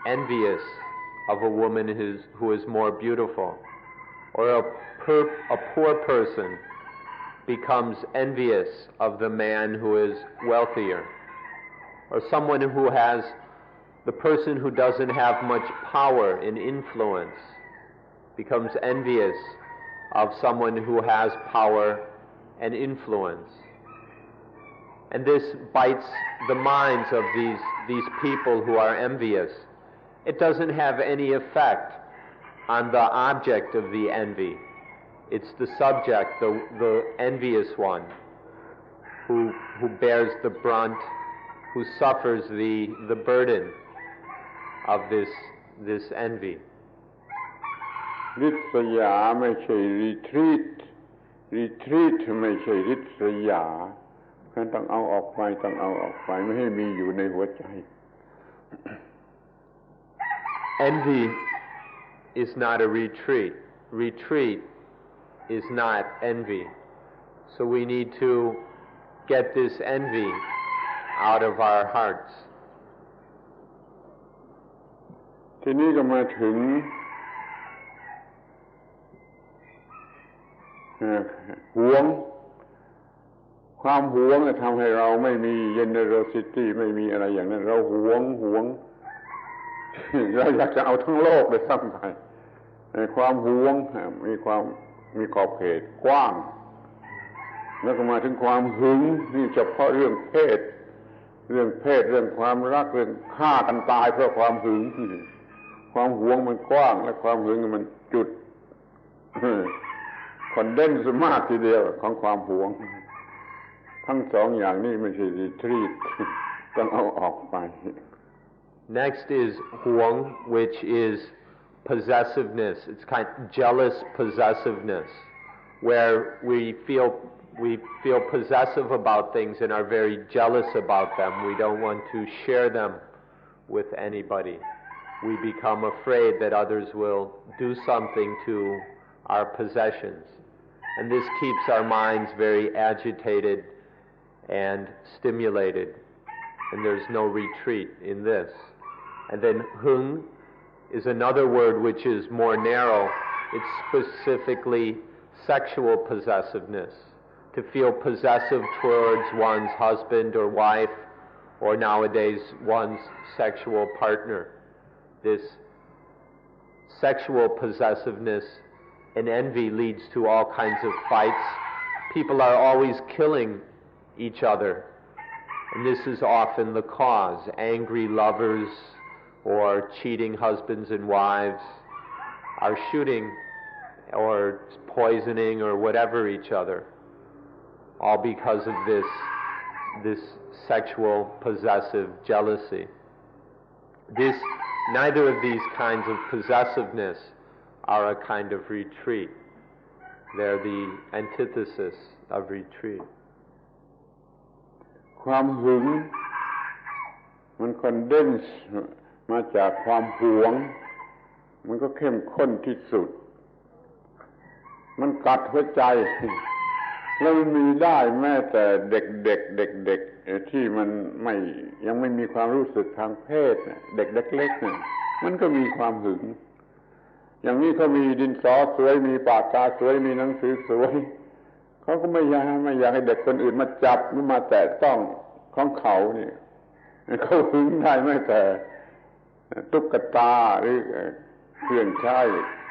envious of a woman who is more beautiful. Or a poor person becomes envious of the man who is wealthier. Or the person who doesn't have much power and influence becomes envious of someone who has power and influence. And this bites the minds of these people who are envious. It doesn't have any effect on the object of the envy. It's the subject, the envious one, who bears the brunt, who suffers the burden of this envy. ริษยาไม่ใช่ retreat ไม่ใช่ริษยาต้องเอาออกไปไม่ให้มีอยู่ในหัวใจ Envy is not a retreat. Retreat is not envy. So we need to get this envy out of our hearts. ทีนี้ก็มาถึงหวงความหวงทำให้เราไม่มี generosity ไม่มีอะไรอย่างนั้นเราหวงเราอยากจะเอาทั้งโลกเลยซ้ำไปความหวงมีขอบเขตกว้างแล้วก็มาถึงความหึงนี่เฉพาะเรื่องเพศเรื่องความรักเรื่องฆ่ากันตายเพราะความหึงความหวงมันกว้างและความหึงมันจุดคอนเดนซ์มากทีเดียวของความหวงทั้งสองอย่างนี้ไม่ใช่รีทรีตต้องเอาออกไป Next is huang, which is possessiveness. It's kind of jealous possessiveness, where we feel possessive about things and are very jealous about them. We don't want to share them with anybody. We become afraid that others will do something to our possessions. And this keeps our minds very agitated and stimulated, and there's no retreat in this. And then hung is another word which is more narrow, It's specifically sexual possessiveness, to feel possessive towards one's husband or wife, or nowadays one's sexual partner. This sexual possessiveness and envy leads to all kinds of fights. People are always killing each other, and this is often the cause. Angry lovers or cheating husbands and wives are shooting or poisoning or whatever each other, all because of this sexual possessive jealousy. Neither of these kinds of possessiveness are a kind of retreat. They're the antithesis of retreat. ความหึงมันคอนเดนซ์มาจากความหวงมันก็เข้มข้นที่สุดมันกัดหัวใจแล้วมันมีได้แม้แต่เด็กที่มันยังไม่มีความรู้สึกทางเพศเด็กเล็กๆเนี่ยมันก็มีความหึงอย่างนี้เขามีดินสอสวยมีปากกาสวยมีหนังสือสวยเขาก็ไม่อยากให้เด็กคนอื่นมาจับหรือมาแตะต้องของเขาเนี่ยเขาหึงได้แม้แต่ตุ๊กตาหรือเครื่องใช้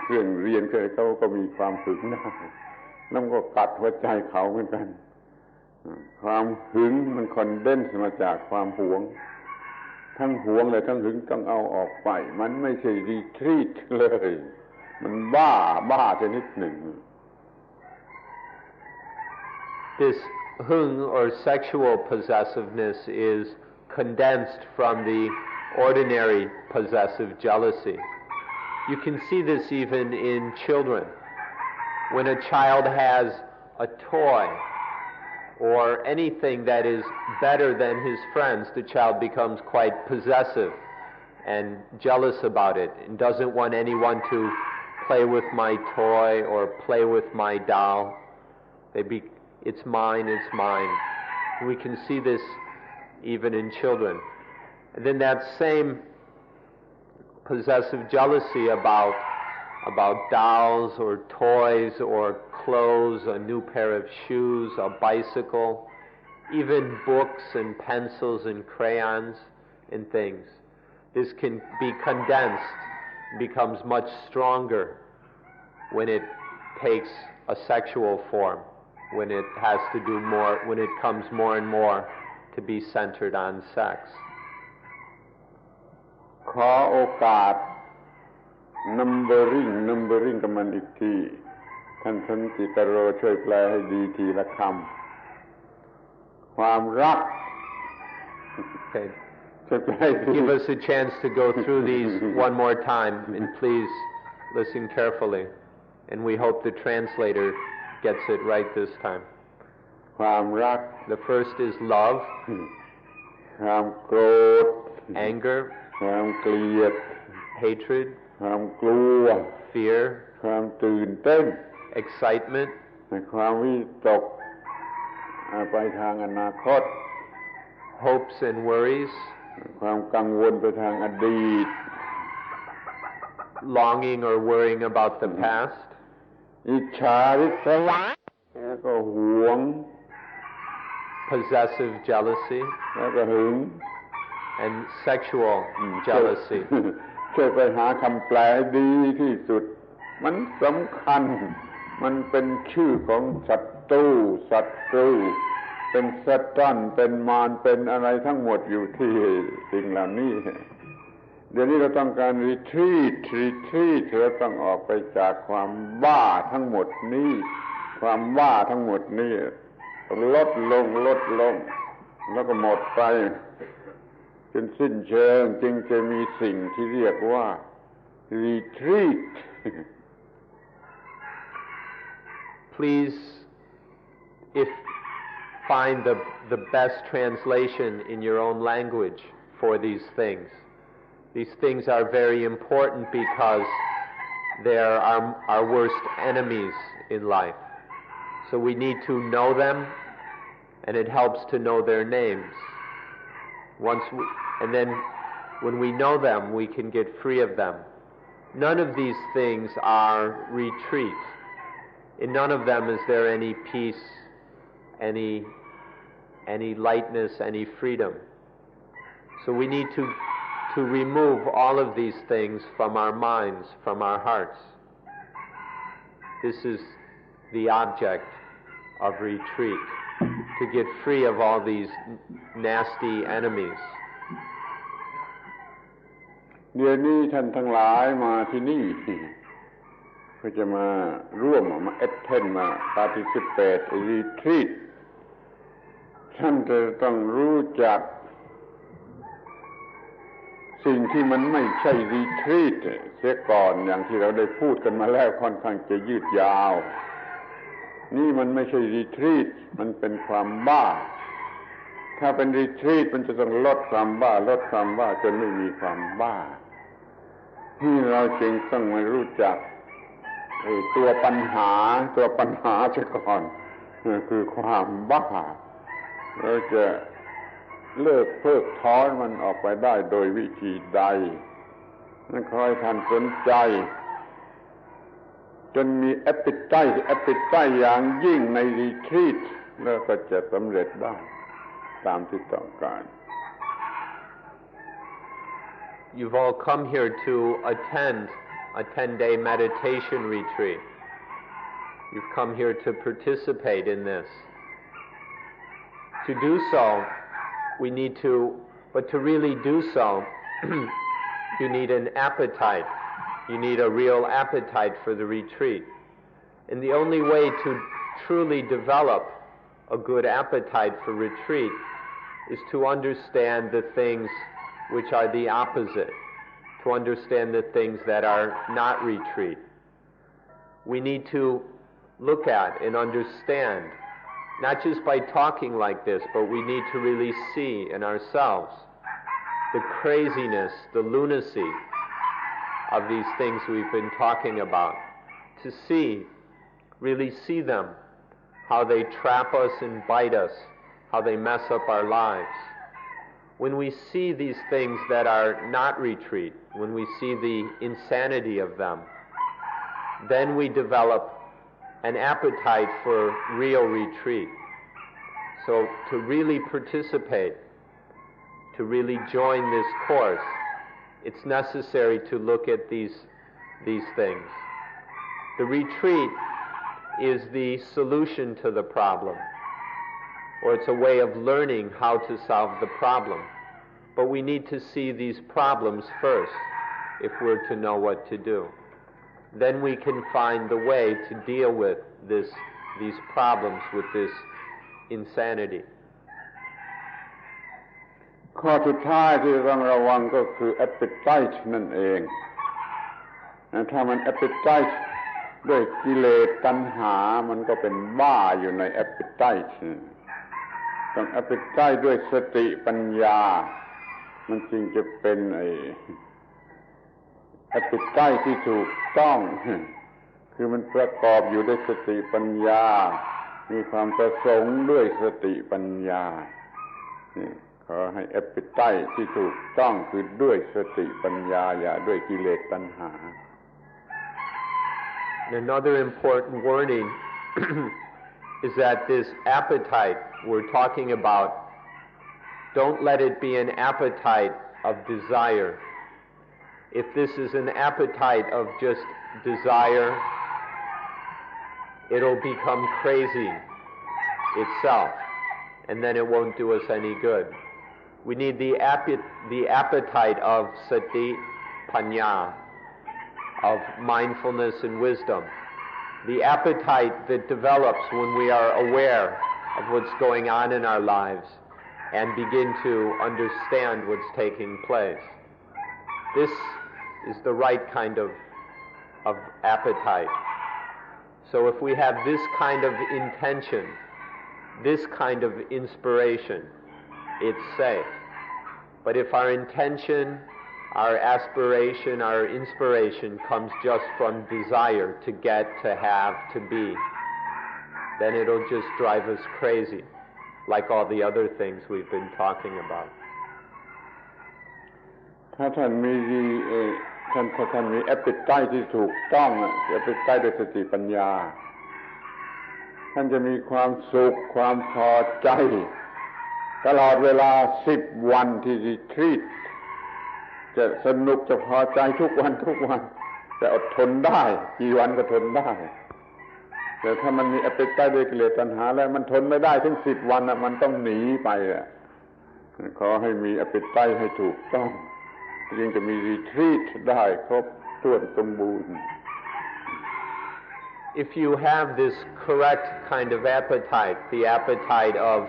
เครื่องเรียนเขาก็มีความหึงได้แล้วก็กัดหัวใจเขาเหมือนกันความหึงมันคอนเดนซ์มาจากความหวงทั้งหวงเลยทั้งหึงต้องเอาออกไปมันไม่ใช่รีทรีตเลยมันบ้าชนิดหนึ่ง This hung or sexual possessiveness is condensed from the ordinary possessive jealousy. You can see this even in children. When a child has a toy or anything that is better than his friends, the child becomes quite possessive and jealous about it and doesn't want anyone to play with my toy or play with my doll. It's mine, it's mine. We can see this even in children. And then that same possessive jealousy about dolls or toys or clothes, a new pair of shoes, a bicycle, even books and pencils and crayons and things. This can be condensed, becomes much stronger when it takes a sexual form, when it has to do more, when it comes more and more to be centered on sex. ขอโอกาสnumbering กับมันอีกทีท่านสันติตโรช่วยแปลให้ดีทีละคำความรัก Okay. Give us a chance to go through these one more time, and please listen carefully. And we hope the translator gets it right this time. ความรัก The first is love, ความโกรธ anger, ความเกลียด hatred, ความกลัว fear, ความตื่นเต้น excitement, ความวิตกไปทางอนาคต hopes and worries, ความกังวลไปทางอดีต longing or worrying about the past, อิจฉาริษยาแล้วก็หวง possessive jealousy, แล้วก็หึง and sexual jealousy. ช่วยไปหาคำแปลดีที่สุดมันสำคัญมันเป็นชื่อของศัตรูเป็นซัตตันเป็นมารเป็นอะไรทั้งหมดอยู่ที่สิ่งเหล่านี้เดี๋ยวนี้เราต้องการรีทรีตเราต้องออกไปจากความบ้าทั้งหมดนี้ความบ้าทั้งหมดนี้ลดลงแล้วก็หมดไปจนสิ้นเชิงจึงจะมีสิ่งที่เรียกว่า retreat. Please, find the best translation in your own language for these things. These things are very important because they are our worst enemies in life. So we need to know them, and it helps to know their names. And then when we know them, we can get free of them. None of these things are retreat. In none of them is there any peace, any lightness, any freedom. So we need to remove all of these things from our minds, from our hearts. This is the object of retreat, to get free of all these nasty enemies. เดี๋ยวนี้ท่านทั้งหลายมาที่นี่เพื่อจะมาร่วมมาเอทเทนมา participate retreat ท่านจะต้องรู้จักสิ่งที่มันไม่ใช่ retreat เสียก่อนอย่างที่เราได้พูดกันมาแล้วค่อนข้างจะยืดยาวนี่มันไม่ใช่ retreat มันเป็นความบ้าถ้าเป็น retreat มันจะต้องลดความบ้าจนไม่มีความบ้าที่เราจึงต้องมารู้จักตัวปัญหาเสียก่อนคือความบ้าเราจะเลิกเพิกถอนมันออกไปได้โดยวิธีใดนั่นขอให้ท่านสนใจจนมี appetite อย่างยิ่งใน retreat แล้วก็จะสำเร็จได้ตามที่ต้องการ You've all come here to attend a 10-day meditation retreat. You've come here to participate in this. To do so, we need but to really do so, you need an appetite. You need a real appetite for the retreat. And the only way to truly develop a good appetite for retreat is to understand the things which are the opposite, to understand the things that are not retreat. We need to look at and understand, not just by talking like this, but we need to really see in ourselves the craziness, the lunacy of these things we've been talking about, to really see them, how they trap us and bite us, how they mess up our lives. When we see these things that are not retreat, when we see the insanity of them, then we develop an appetite for real retreat. So to really participate, to really join this course, it's necessary to look at these things. The retreat is the solution to the problem, or it's a way of learning how to solve the problem. But we need to see these problems first if we're to know what to do. Then we can find the way to deal with these problems, with this insanity. ข้อสุดท้ายที่ต้องระวังก็คือ appetite นั่นเองถ้ามัน appetite ด้วยกิเลสตัณหามันก็เป็นบ้าอยู่ใน appetite ต้อง appetite ด้วยสติปัญญามันจึงจะเป็นappetite ที่ถูกต้องคือมันประกอบอยู่ด้วยสติปัญญามีความประสงค์ด้วยสติปัญญาขอให้ appetite ที่ถูกต้องคือด้วยสติปัญญาอย่าด้วยกิเลสตัณหา Another important warning is that this appetite we're talking about, don't let it be an appetite of desire. If this is an appetite of just desire, it'll become crazy itself, and then it won't do us any good. We need the appetite of sati, panya, of mindfulness and wisdom. The appetite that develops when we are aware of what's going on in our lives and begin to understand what's taking place. This is the right kind of appetite. So if we have this kind of intention, this kind of inspiration, it's safe. But if our intention, our aspiration, our inspiration comes just from desire to get, to have, to be, then it'll just drive us crazy, like all the other things we've been talking about. ถ้าท่านมี ท่านมีแอปเปิลไตที่ถูกต้องแอปเปิลไตด้วยสติปัญญาท่านจะมีความสุขความพอใจตลอดเวลา10 วันที่รีทรีตจะสนุกจะพอใจทุกวันจะอดทนได้กี่วันก็ทนได้แต่ถ้ามันมีแอปเปิลไตด้วยกิเลสตัณหาแล้วมันทนไม่ได้ถึง10 วันมันต้องหนีไปขอให้มีแอปเปิลไตให้ถูกต้องจึงจะมีรีทรีตได้ครบถ้วนสมบูรณ์ If you have this correct kind of appetite, the appetite of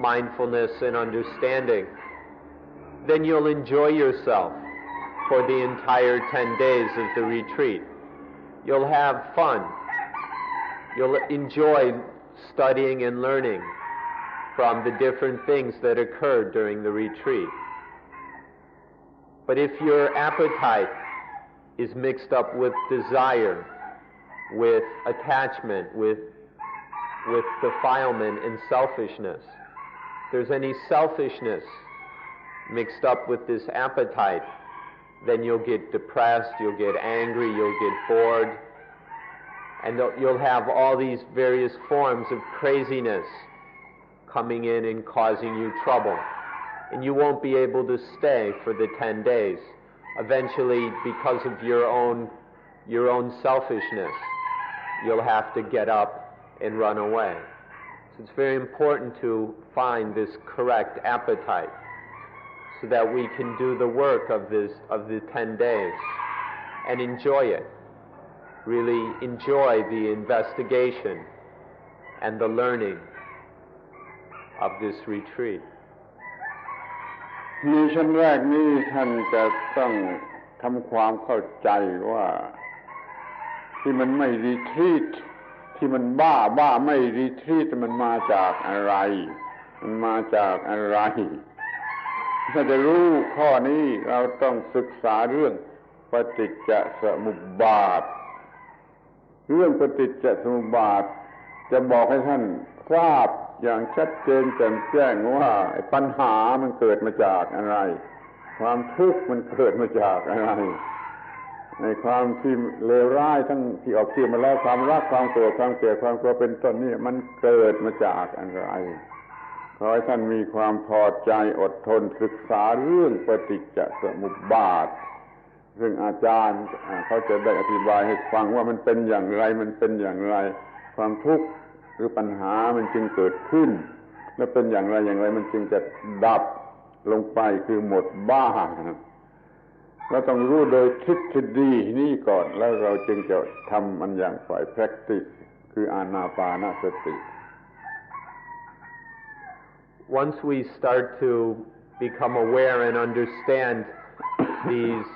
mindfulness and understanding, then you'll enjoy yourself for the entire 10 days of the retreat. You'll have fun. You'll enjoy studying and learning from the different things that occurred during the retreat. But if your appetite is mixed up with desire, with attachment, with defilement and selfishness, if there's any selfishness mixed up with this appetite, then you'll get depressed, you'll get angry, you'll get bored, and you'll have all these various forms of craziness coming in and causing you trouble. And you won't be able to stay for the 10 days. Eventually, because of your own selfishness, you'll have to get up and run away. So it's very important to find this correct appetite so that we can do the work of the 10 days and enjoy it. Really enjoy the investigation and the learning of this retreat. ในชั้นแรกนี้ท่านจะต้องทำความเข้าใจว่าที่มันไม่รีทรีตที่มันบ้าไม่รีทรีตมันมาจากอะไรถ้าจะรู้ข้อนี้เราต้องศึกษาเรื่องปฏิจจสมุปบาทเรื่องปฏิจจสมุปบาทจะบอกให้ท่านทราบอย่างชัดเจนแจ่มแจ้งว่าปัญหามันเกิดมาจากอะไรความทุกข์มันเกิดมาจากอะไรในความที่เลวร้ายทั้งที่ออกชื่อมาแล้วความรักความโกรธความเกลียดความกลัวเป็นต้นนี่มันเกิดมาจากอะไรขอให้ท่านมีความพอใจอดทนศึกษาเรื่องปฏิจจสมุปบาทซึ่งอาจารย์เขาจะได้อธิบายให้ฟังว่ามันเป็นอย่างไรความทุกข์หรือปัญหามันจึงเกิดขึ้นและเป็นอย่างไรมันจึงจะดับลงไปคือหมดบ้าเราต้องรู้โดยทฤษฎีนี้ก่อนแล้วเราจึงจะทำมันอย่างฝ่าย practice คืออานาปานสติ Once we start to become aware and understand these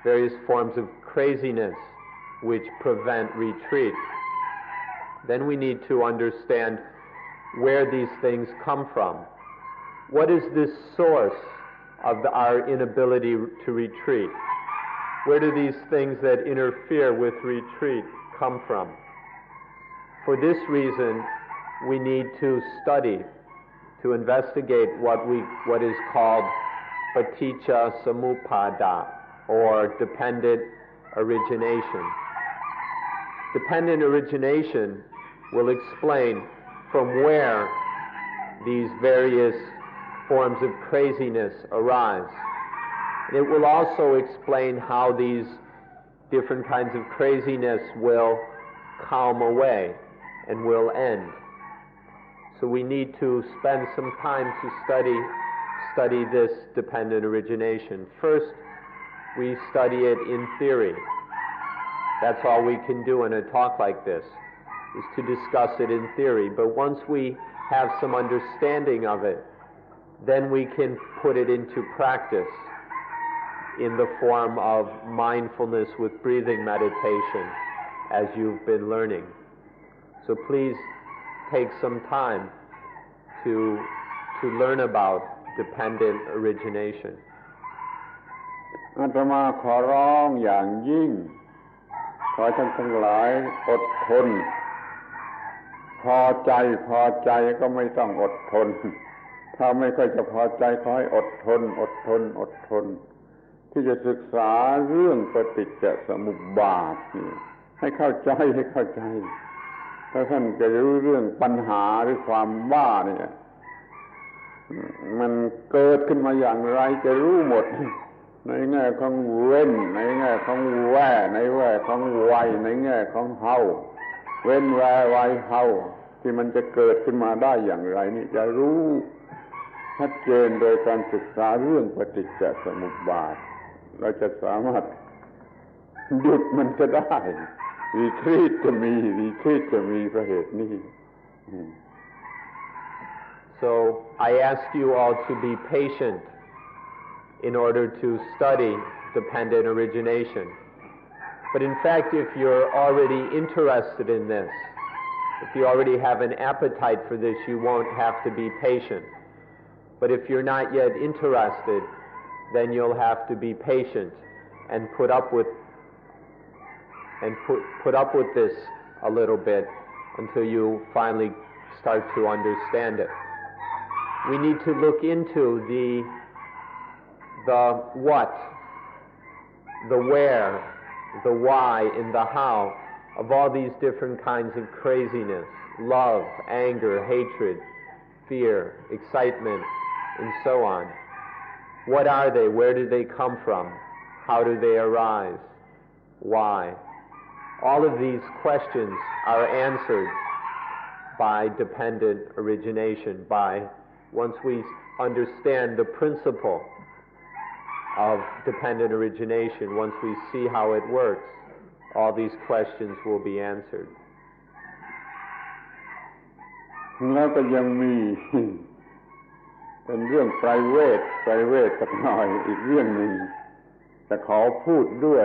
various forms of craziness which prevent retreat, then we need to understand where these things come from. What is this source of our inability to retreat? Where do these things that interfere with retreat come from? For this reason, we need to study, to investigate what is called paticca samuppada, or dependent origination. Dependent origination will explain from where these various forms of craziness arise. And it will also explain how these different kinds of craziness will calm away and will end. So we need to spend some time to study this dependent origination. First, we study it in theory. That's all we can do in a talk like this, is to discuss it in theory. But once we have some understanding of it, then we can put it into practice in the form of mindfulness with breathing meditation, as you've been learning. So please take some time to learn about dependent origination. อาตมาขอร้องอย่างยิ่งขอท่านทั้งหลายอดทนพอใจก็ไม่ต้องอดทนถ้าไม่ค่อยจะพอใจขอให้อดทน ที่จะศึกษาเรื่องปฏิจจสมุปบาทนี่ให้เข้าใจถ้าท่านจะรู้เรื่องปัญหาหรือความบ้าเนี่ยมันเกิดขึ้นมาอย่างไรจะรู้หมดในแง่ของเว้นในแง่ของแว่ในแง่ของวัยในแง่ของเฮาเว้นแว่วัยเฮาที่มันจะเกิดขึ้นมาได้อย่างไรนี่จะรู้ชัดเจนโดยการศึกษาเรื่องปฏิจจสมุปบาทเราจะสามารถหยุดมันจะได้รีทรีตจะมีเพราะเหตุนี้ So I ask you all to be patient in order to study dependent origination. But in fact, if you're already interested in this, if you already have an appetite for this, you won't have to be patient. But if you're not yet interested, then you'll have to be patient and put up with this a little bit until you finally start to understand it. We need to look into the what, the where, the why, and the how of all these different kinds of craziness, love, anger, hatred, fear, excitement, and so on. What are they? Where do they come from? How do they arise? Why? All of these questions are answered by dependent origination, once we understand the principle of dependent origination, once we see how it works, all these questions will be answered. แล้วก็ยังมีเป็นเรื่อง private สักหน่อยอีกเรื่องหนึ่งจะขอพูดด้วย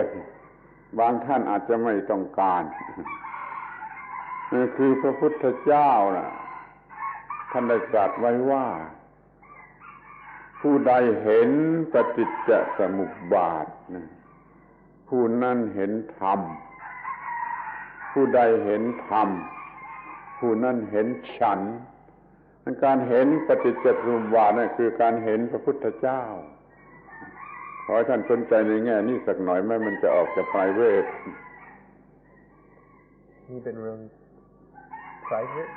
บางท่านอาจจะไม่ต้องการนั่นคือพระพุทธเจ้านะท่านได้ตรัสไว้ว่าผู้ใดเห็นปฏิจจสมุปบาทผู้นั้นเห็นธรรมผู้ใดเห็นธรรมผู้นั้นเห็นฉันท์การเห็นปฏิจจสมุปบาทนั่นคือการเห็นพระพุทธเจ้าขอให้ท่านสนใจในแง่นี้สักหน่อยแม้มันจะออกจากprivateนี่เป็นเรื่อง private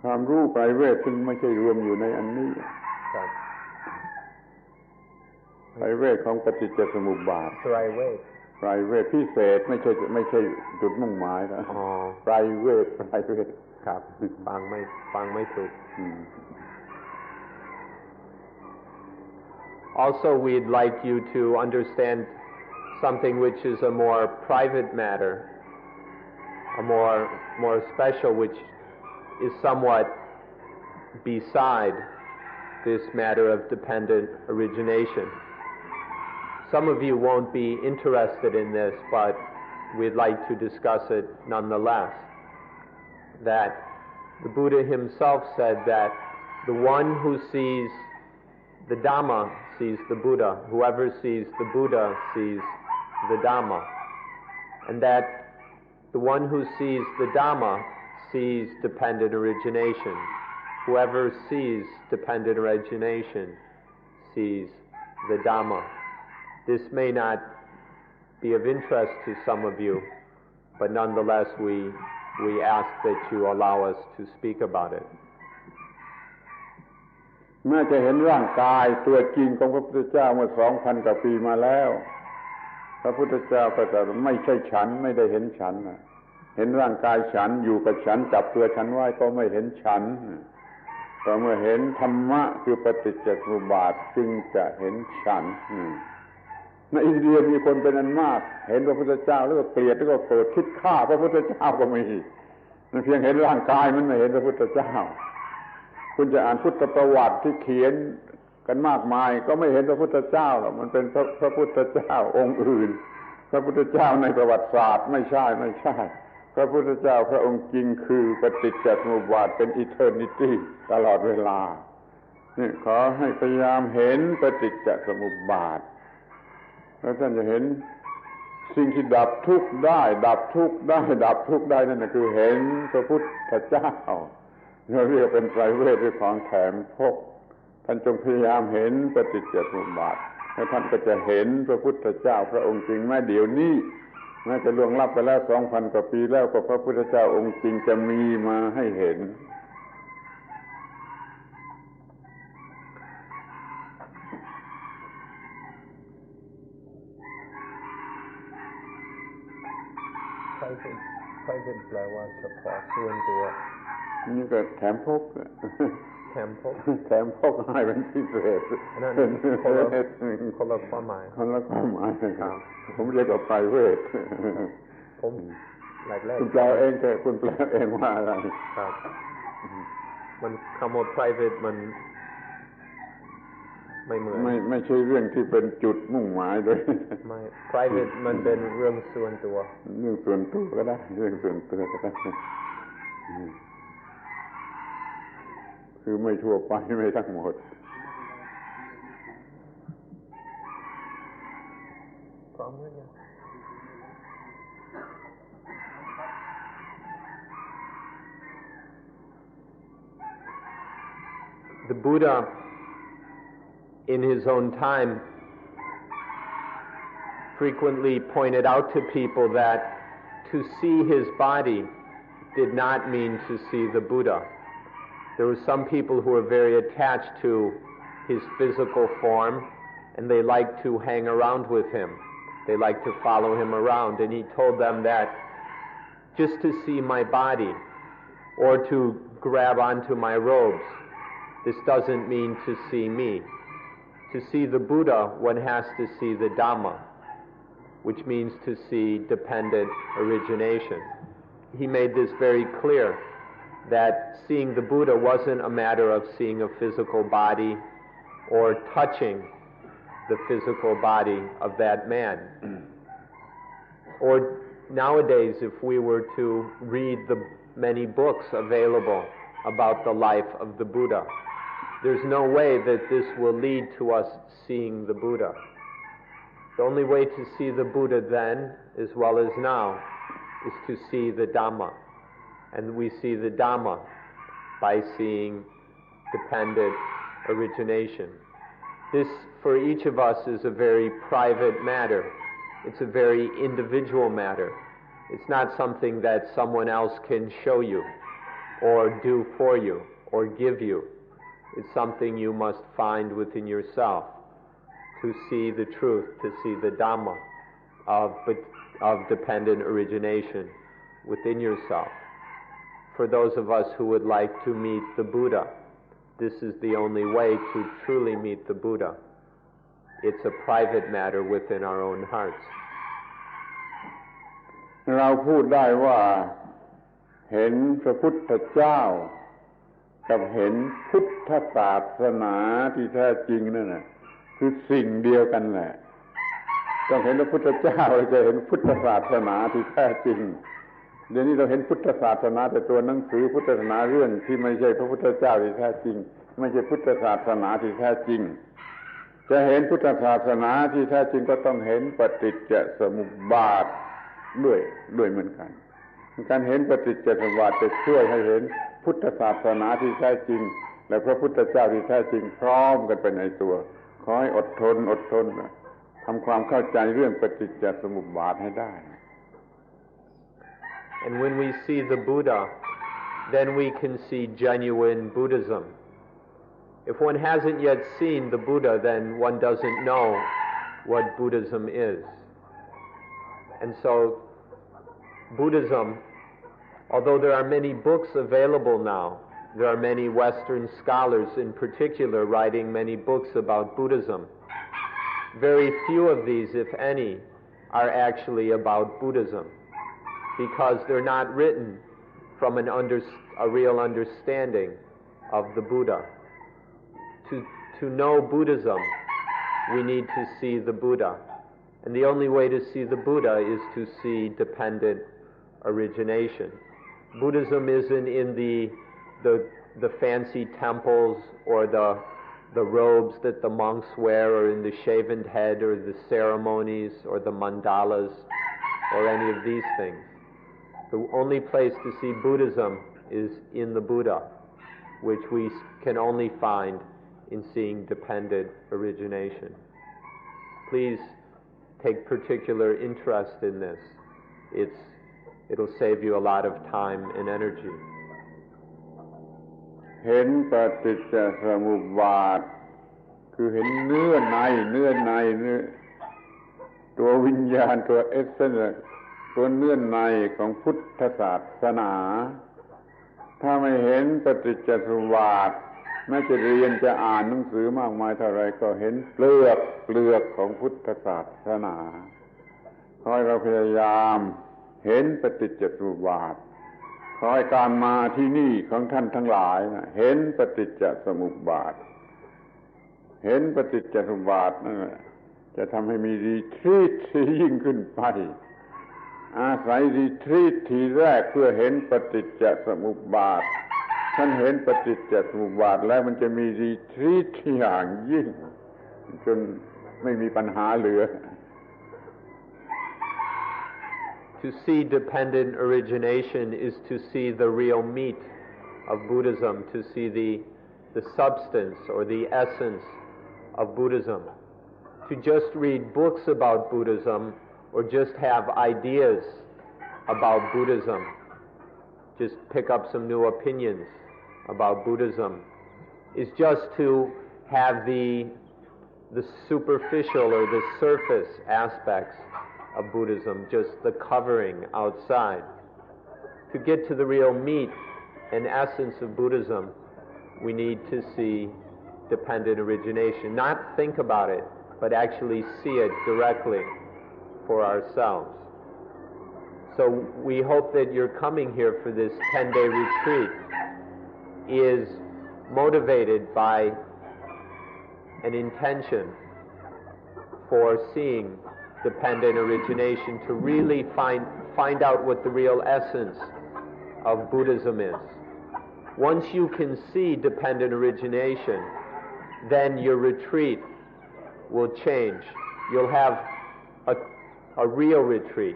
ความรู้privateซึ่งไม่ใช่รวมอยู่ในอันนี้ครับ private ของปฏิจจสมุปบาท private พิเศษไม่ใช่จุดมุ่งหมายนะprivate ครับฟังไม่ถูกAlso, we'd like you to understand something which is a more private matter, a more special, which is somewhat beside this matter of dependent origination. Some of you won't be interested in this, but we'd like to discuss it nonetheless. That the Buddha himself said that the one who sees the Dhamma sees the Buddha. Whoever sees the Buddha sees the Dhamma. And that the one who sees the Dhamma sees dependent origination. Whoever sees dependent origination sees the Dhamma. This may not be of interest to some of you, but nonetheless we ask that you allow us to speak about it. แม้จะเห็นร่างกายตัวจริงของพระพุทธเจ้าเมื่อ 2,000 กว่าปีมาแล้วพระพุทธเจ้าก็ตรัสไม่ใช่ฉันไม่ได้เห็นฉันเห็นร่างกายฉันอยู่กับฉันจับตัวฉันไว้ก็ไม่เห็นฉันแต่เมื่อเห็นธรรมะคือปฏิจจสมุปบาทจึงจะเห็นฉันในอินเดียมีคนเป็นอันมากเห็นพระพุทธเจ้าแล้วก็เกลียดแล้วก็โกรธคิดฆ่าพระพุทธเจ้าก็มีเพียงเห็นร่างกายมันไม่เห็นพระพุทธเจ้าคุณจะอ่านพุทธประวัติที่เขียนกันมากมายก็ไม่เห็นพระพุทธเจ้าหรอกมันเป็นพระพุทธเจ้าองค์อื่นพระพุทธเจ้าในประวัติศาสตร์ไม่ใช่พระพุทธเจ้าพระองค์จริงคือปฏิจจสมุปบาทเป็น eternity ตลอดเวลานี่ขอให้พยายามเห็นปฏิจจสมุปบาทแล้วท่านจะเห็นสิ่งที่ดับทุกข์ได้ดับทุกข์ได้นั่นคือเห็นพระพุทธเจ้าเราเรียกเป็นไตรเวทหรือของแถมพกท่านจงพยายามเห็นปฏิจจสมุปบาท แล้วท่านก็จะเห็นพระพุทธเจ้าพระองค์จริงแม้เดี๋ยวนี้แม้จะล่วงลับไปแล้ว 2,000 กว่าปีแล้วก็พระพุทธเจ้าองค์จริงจะมีมาให้เห็นprivate แปลว่าเฉพาะส่วนตัวนี่ก็แถมพกแถมพกให้เป็นพิเศษนั่นคนละความหมายครับผมเรียกว่า private ผมแรกคุณแปลเองคุณแปลเองว่าอะไรครับมันคำว่า private มันไม่เหมือนไม่ใช่เรื่องที่เป็นจุดมุ่งหมายเลยไม่ private มันเป็นเรื่องส่วนตัวก็ได้เรื่องส่วนตัวก็ได้คือไม่ทั่วไปไม่ทั้งหมดพร้อมหรือยัง The Buddha in his own time frequently pointed out to people that to see his body did not mean to see the Buddha. There were some people who were very attached to his physical form, and they liked to hang around with him. They liked to follow him around, and he told them that just to see my body or to grab onto my robes, this doesn't mean to see me. To see the Buddha, one has to see the Dhamma, which means to see dependent origination. He made this very clear, that seeing the Buddha wasn't a matter of seeing a physical body or touching the physical body of that man. Or nowadays, if we were to read the many books available about the life of the Buddha, there's no way that this will lead to us seeing the Buddha. The only way to see the Buddha then, as well as now, is to see the Dhamma. And we see the Dhamma by seeing dependent origination. This, for each of us, is a very private matter. It's a very individual matter. It's not something that someone else can show you, or do for you, or give you. It's something you must find within yourself to see the truth, to see the Dhamma of dependent origination within yourself. For those of us who would like to meet the Buddha, this is the only way to truly meet the Buddha. It's a private matter within our own hearts. เราพูดได้ว่าเห็นพระพุทธเจ้ากับเห็นพุทธศาสนาที่แท้จริงนั่นน่ะคือสิ่งเดียวกันแหละต้องเห็นพระพุทธเจ้าเราจะเห็นพุทธศาสนาที่แท้จริงเดี๋ยวนี้เราเห็นพุทธศาสนาแต่ตัวหนังสือพุทธศาสนาเรื่องที่ไม่ใช่พระพุทธเจ้าที่แท้จริงไม่ใช่พุทธศาสนาที่แท้จริงจะเห็นพุทธศาสนาที่แท้จริงก็ต้องเห็นปฏิจจสมุปบาทด้วยเหมือนกันการเห็นปฏิจจสมุปบาทจะช่วยให้เห็นพุทธศาสนาที่แท้จริงและพระพุทธเจ้าที่แท้จริงพร้อมกันไปในตัวขอให้อดทนทำความเข้าใจเรื่องปฏิจจสมุปบาทให้ได้ And when we see the Buddha, then we can see genuine Buddhism. If one hasn't yet seen the Buddha, then one doesn't know what Buddhism is. And so, Buddhism, although there are many books available now, there are many Western scholars in particular writing many books about Buddhism. Very few of these, if any, are actually about Buddhism, because they're not written from a real understanding of the Buddha. To know Buddhism, we need to see the Buddha. And the only way to see the Buddha is to see dependent origination. Buddhism isn't in the fancy temples or the robes that the monks wear, or in the shaven head, or the ceremonies, or the mandalas, or any of these things. The only place to see Buddhism is in the Buddha, which we can only find in seeing dependent origination. please take particular interest in this. It'll save you a lot of time and energy. เห็นปฏิจจสมุปบาทคือเห็นเนื้อในตัววิญญาณตัวเอสเซนส์ตัวเนื้อในของพุทธศาสนาถ้าไม่เห็นปฏิจจสมุปบาทแม้จะเรียนจะอ่านหนังสือมากมายเท่าไรก็เห็นเปลือกของพุทธศาสนาขอให้เราพยายามเห็นปฏิจจสมุปบาทขอให้การมาที่นี่ของท่านทั้งหลายนะเห็นปฏิจจสมุปบาทเห็นปฏิจจสมุปบาทนั่นจะทำให้มีรีทรีตที่ยิ่งขึ้นไปอาศัยรีทรีตทีแรกเพื่อเห็นปฏิจจสมุปบาทท่านเห็นปฏิจจสมุปบาทแล้วมันจะมีรีทรีตที่อย่างยิ่งจนไม่มีปัญหาเหลือ To see dependent origination is to see the real meat of Buddhism, to see the substance or the essence of Buddhism. To just read books about Buddhism or just have ideas about Buddhism, just pick up some new opinions about Buddhism, is just to have the superficial or the surface aspects of Buddhism, just the covering outside. To get to the real meat and essence of Buddhism, we need to see dependent origination. Not think about it, but actually see it directly for ourselves. So we hope that your coming here for this 10-day retreat is motivated by an intention for seeing dependent origination, to really find out what the real essence of Buddhism is. Once you can see dependent origination, then your retreat will change. You'll have a real retreat.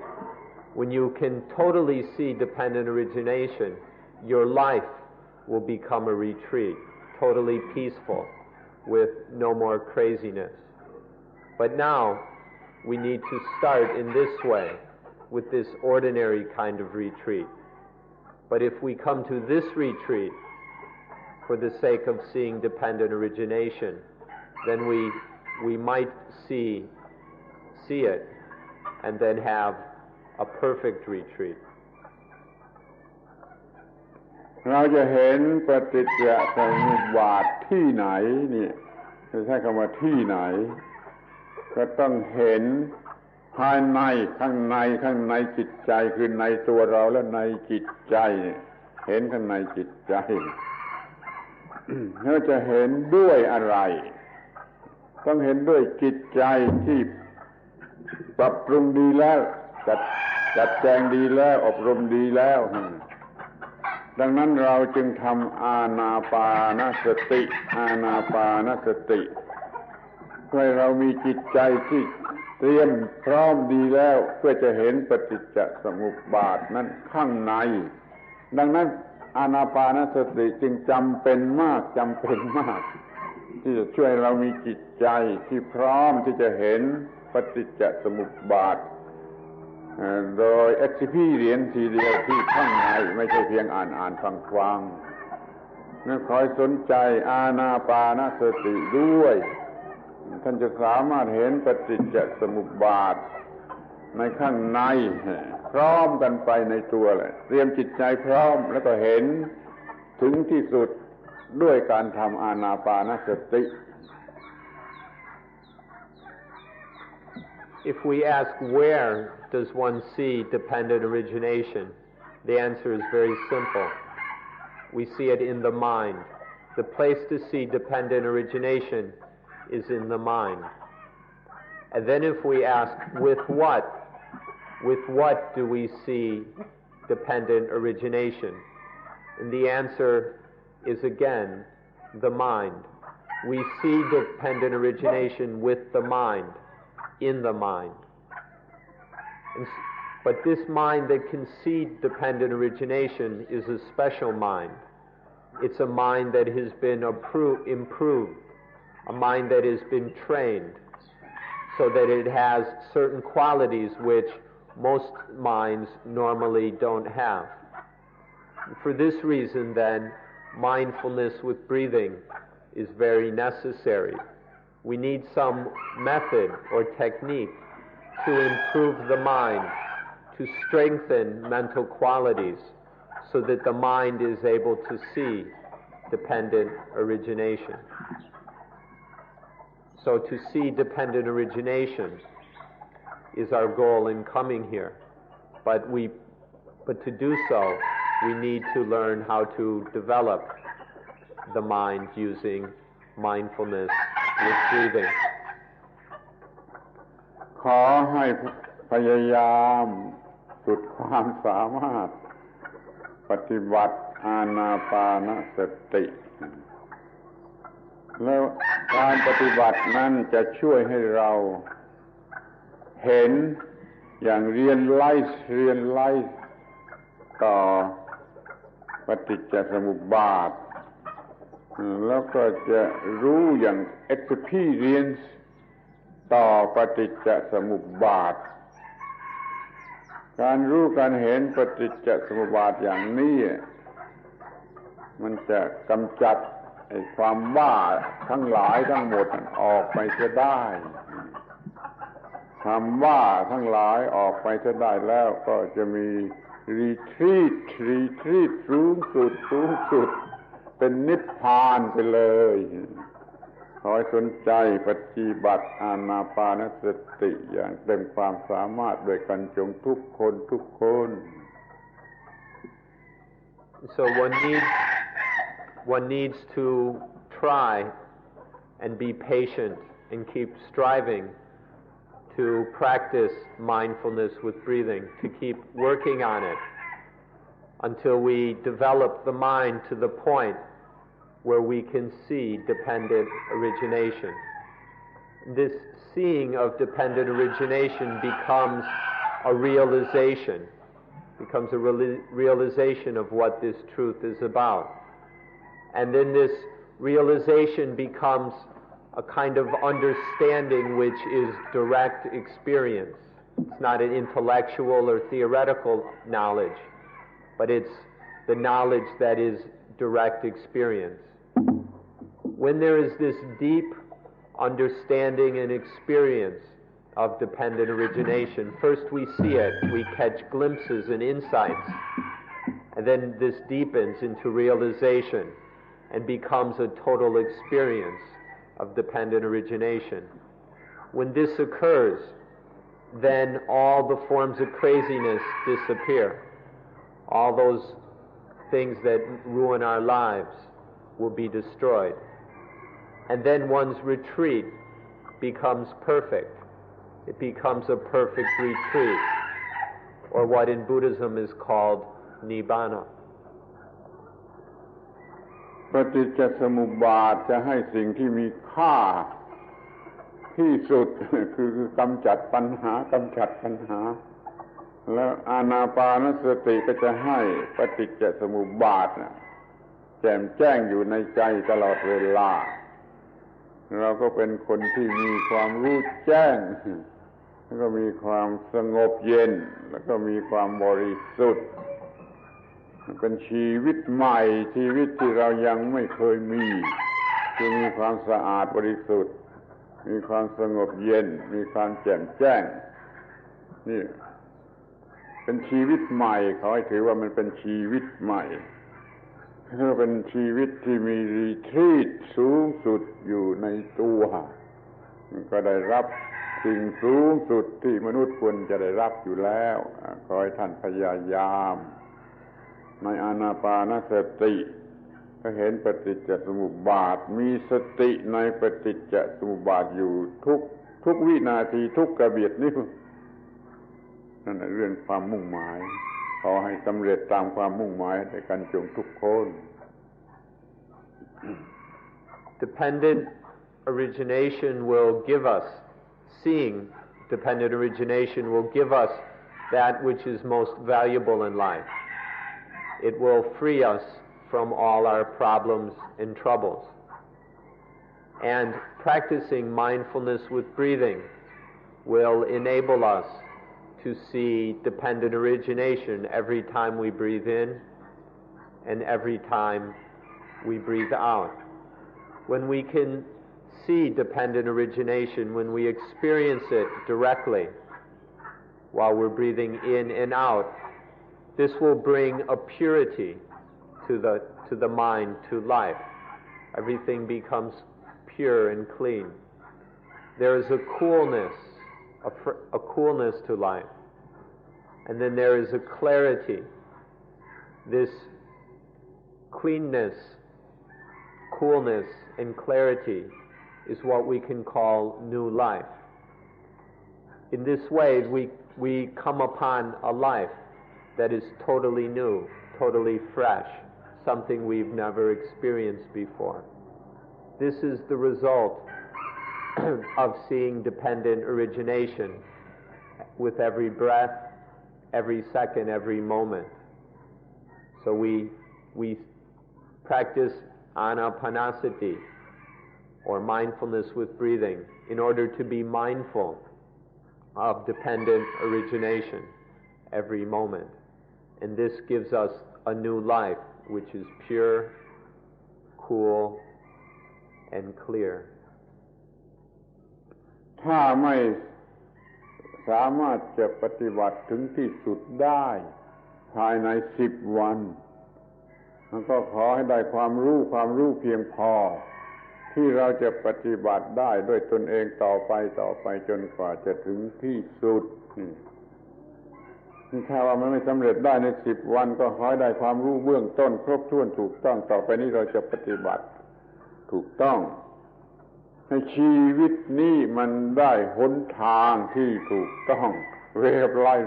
When you can totally see dependent origination, your life will become a retreat, totally peaceful, with no more craziness. But now, we need to start in this way, with this ordinary kind of retreat. But if we come to this retreat for the sake of seeing dependent origination, then we might see it and then have a perfect retreat. เราจะเห็นปฏิจจสมุปบาทที่ไหนนี่จะใช้คำว่าที่ไหนก็ต้องเห็นภายในข้างในจิตใจคือในตัวเราและในจิตใจเห็นข้างในจิตใจเราจะเห็นด้วยอะไรต้องเห็นด้วยจิตใจที่ปรับปรุงดีแล้วจัดแจงดีแล้วอบรมดีแล้วดังนั้นเราจึงทำอานาปานสติเพื่อเรามีจิตใจที่เตรียมพร้อมดีแล้วเพื่อจะเห็นปฏิจจสมุปบาทนั้นข้างในดังนั้นอานาปานสติจึงจำเป็นมากที่จะช่วยเรามีจิตใจที่พร้อมที่จะเห็นปฏิจจสมุปบาทโดย experience ทีเดียวที่ข้างในไม่ใช่เพียงอ่านฟังนั่นคอยสนใจอานาปานสติด้วยท่านจะสามารถเห็นปฏิจจสมุปบาทในข้างในพร้อมกันไปในตัวเลยเตรียมจิตใจพร้อมแล้วก็เห็นถึงที่สุดด้วยการทำอานาปานสติ If we ask where does one see dependent origination, the answer is very simple. We see it in the mind. The place to see dependent origination is in the mind. And then if we ask with what do we see dependent origination? And the answer is again the mind. We see dependent origination with the mind, in the mind. But this mind that can see dependent origination is a special mind. It's a mind that has been improved, a mind that has been trained, so that it has certain qualities which most minds normally don't have. For this reason, then, mindfulness with breathing is very necessary. We need some method or technique to improve the mind, to strengthen mental qualities, so that the mind is able to see dependent origination. So to see dependent origination is our goal in coming here. But to do so, we need to learn how to develop the mind using mindfulness with breathing. ขอให้พยายามสุดความสามารถปฏิบัติอานาปานสติแล้วการปฏิบัตินั้นจะช่วยให้เราเห็นอย่างเรียนไล่ต่อปฏิจจสมุปบาทแล้วก็จะรู้อย่าง experience ต่อปฏิจจสมุปบาทการรู้การเห็นปฏิจจสมุปบาทอย่างนี้มันจะกำจัดความว่าทั้งหลายทั้งหมดออกไปเสียได้ความว่าทั้งหลายออกไปเสียได้แล้วก็จะมีรีทรีตสูงสุดเป็นนิพพานไปเลยขอให้สนใจปฏิบัติอานาปานสติอย่างเต็มความสามารถโดยกันจงทุกคน So one needs to try and be patient and keep striving to practice mindfulness with breathing, to keep working on it until we develop the mind to the point where we can see dependent origination. This seeing of dependent origination becomes a realization of what this truth is about. And then this realization becomes a kind of understanding which is direct experience. It's not an intellectual or theoretical knowledge, but it's the knowledge that is direct experience. When there is this deep understanding and experience of dependent origination, first we see it, we catch glimpses and insights, and then this deepens into realization and becomes a total experience of dependent origination. When this occurs, then all the forms of craziness disappear. All those things that ruin our lives will be destroyed. And then one's retreat becomes perfect. It becomes a perfect retreat, or what in Buddhism is called Nibbana. ปฏิจจสมุปบาทจะให้สิ่งที่มีค่าที่สุด คือกำจัดปัญหาแล้วอานาปานสติก็จะให้ปฏิจจสมุปบาทแจ่มแจ้งอยู่ในใจตลอดเวลาเราก็เป็นคนที่มีความรู้แจ้งแล้วก็มีความสงบเย็นแล้วก็มีความบริสุทธิ์เป็นชีวิตใหม่ชีวิตที่เรายังไม่เคยมีคือมีความสะอาดบริสุทธิ์มีความสงบเย็นมีความแจ่มแจ้งนี่เป็นชีวิตใหม่เขาให้ถือว่ามันเป็นชีวิตใหม่คือเป็นชีวิตที่มีรีทรีตสูงสุดอยู่ในตัวก็ได้รับสิ่งสูงสุดที่มนุษย์ควรจะได้รับอยู่แล้วขอให้ท่านพยายามในอานาปานสติก็เห็นปฏิจจสมุปบาทมีสติในปฏิจจสมุปบาทอยู่ทุกวินาทีทุกกระเบียดนิ้วนั่นเรื่องความมุ่งหมายขอให้สำเร็จตามความมุ่งหมายในการจงทุกคน Dependent origination will give us, seeing dependent origination will give us that which is most valuable in life. It will free us from all our problems and troubles. And practicing mindfulness with breathing will enable us to see dependent origination every time we breathe in and every time we breathe out. When we can see dependent origination, when we experience it directly while we're breathing in and out, this will bring a purity to the mind, to life. Everything becomes pure and clean. There is a coolness to life. And then there is a clarity. This cleanness, coolness, and clarity is what we can call new life. In this way, we come upon a life that is totally new, totally fresh, something we've never experienced before. This is the result of seeing dependent origination with every breath, every second, every moment. So we practice anapanasati, or mindfulness with breathing, in order to be mindful of dependent origination every moment. And this gives us a new life, which is pure, cool, and clear. ถ้าไม่สามารถจะปฏิบัติถึงที่สุดได้ภายใน10 วันมันก็ขอให้ได้ความรู้เพียงพอที่เราจะปฏิบัติได้ด้วยตนเองต่อไปจนกว่าจะถึงที่สุดถ้าว่ามันไม่สำเร็จได้ใน10 วันก็ขอให้ได้ความรู้เบื้องต้นครบถ้วนถูกต้องต่อไปนี้เราจะปฏิบัติถูกต้องให้ชีวิตนี้มันได้หนทางที่ถูกต้องเรียบร้อย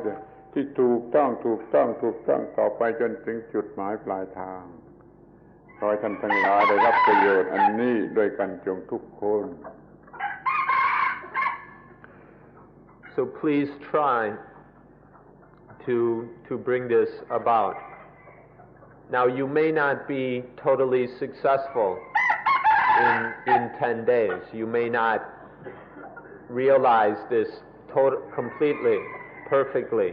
ที่ถูกต้องต่อไปจนถึงจุดหมายปลายทางขอให้ท่านทั้งหลายได้รับประโยชน์อันนี้ด้วยกันจงทุกคน So please try to bring this about. Now you may not be totally successful in 10 days. You may not realize this completely, perfectly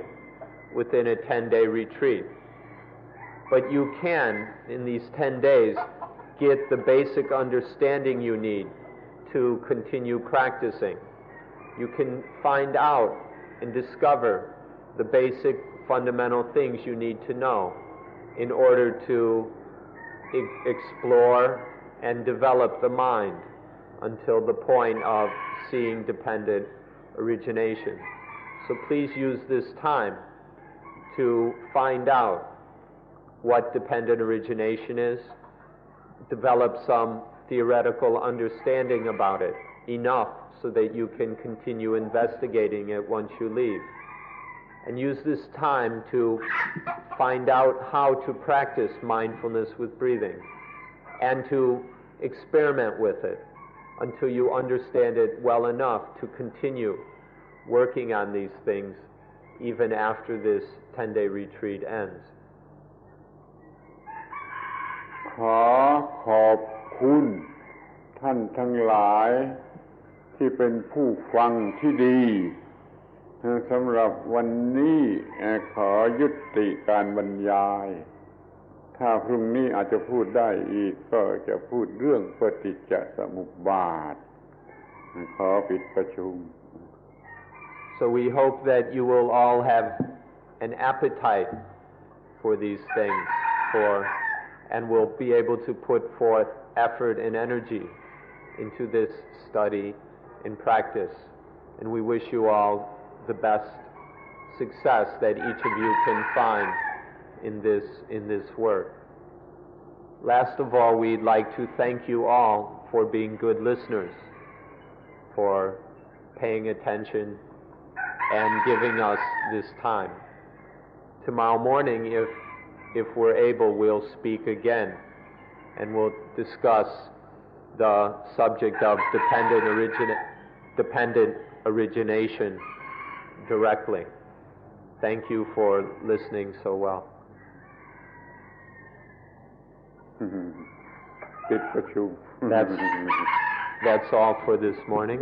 within a 10-day retreat. But you can, in these 10 days, get the basic understanding you need to continue practicing. You can find out and discover the basic fundamental things you need to know in order to explore and develop the mind until the point of seeing dependent origination. So please use this time to find out what dependent origination is, develop some theoretical understanding about it, enough so that you can continue investigating it once you leave. And use this time to find out how to practice mindfulness with breathing and to experiment with it until you understand it well enough to continue working on these things even after this 10-day retreat ends. ขอขอบคุณท่านทั้งหลายที่เป็นผู้ฟังที่ดีสำหรับวันนี้ขอยุติการบรรยายถ้าพรุ่งนี้อาจจะพูดได้อีกก็จะพูดเรื่องปฏิจจสมุปบาทขอปิดประชุม So we hope that you will all have an appetite for these things and will be able to put forth effort and energy into this study and practice. And we wish you all the best success that each of you can find in this work. Last of all, we'd like to thank you all for being good listeners, for paying attention and giving us this time. Tomorrow morning, if we're able, we'll speak again and we'll discuss the subject of dependent origination directly. Thank you for listening so well. That's all for this morning.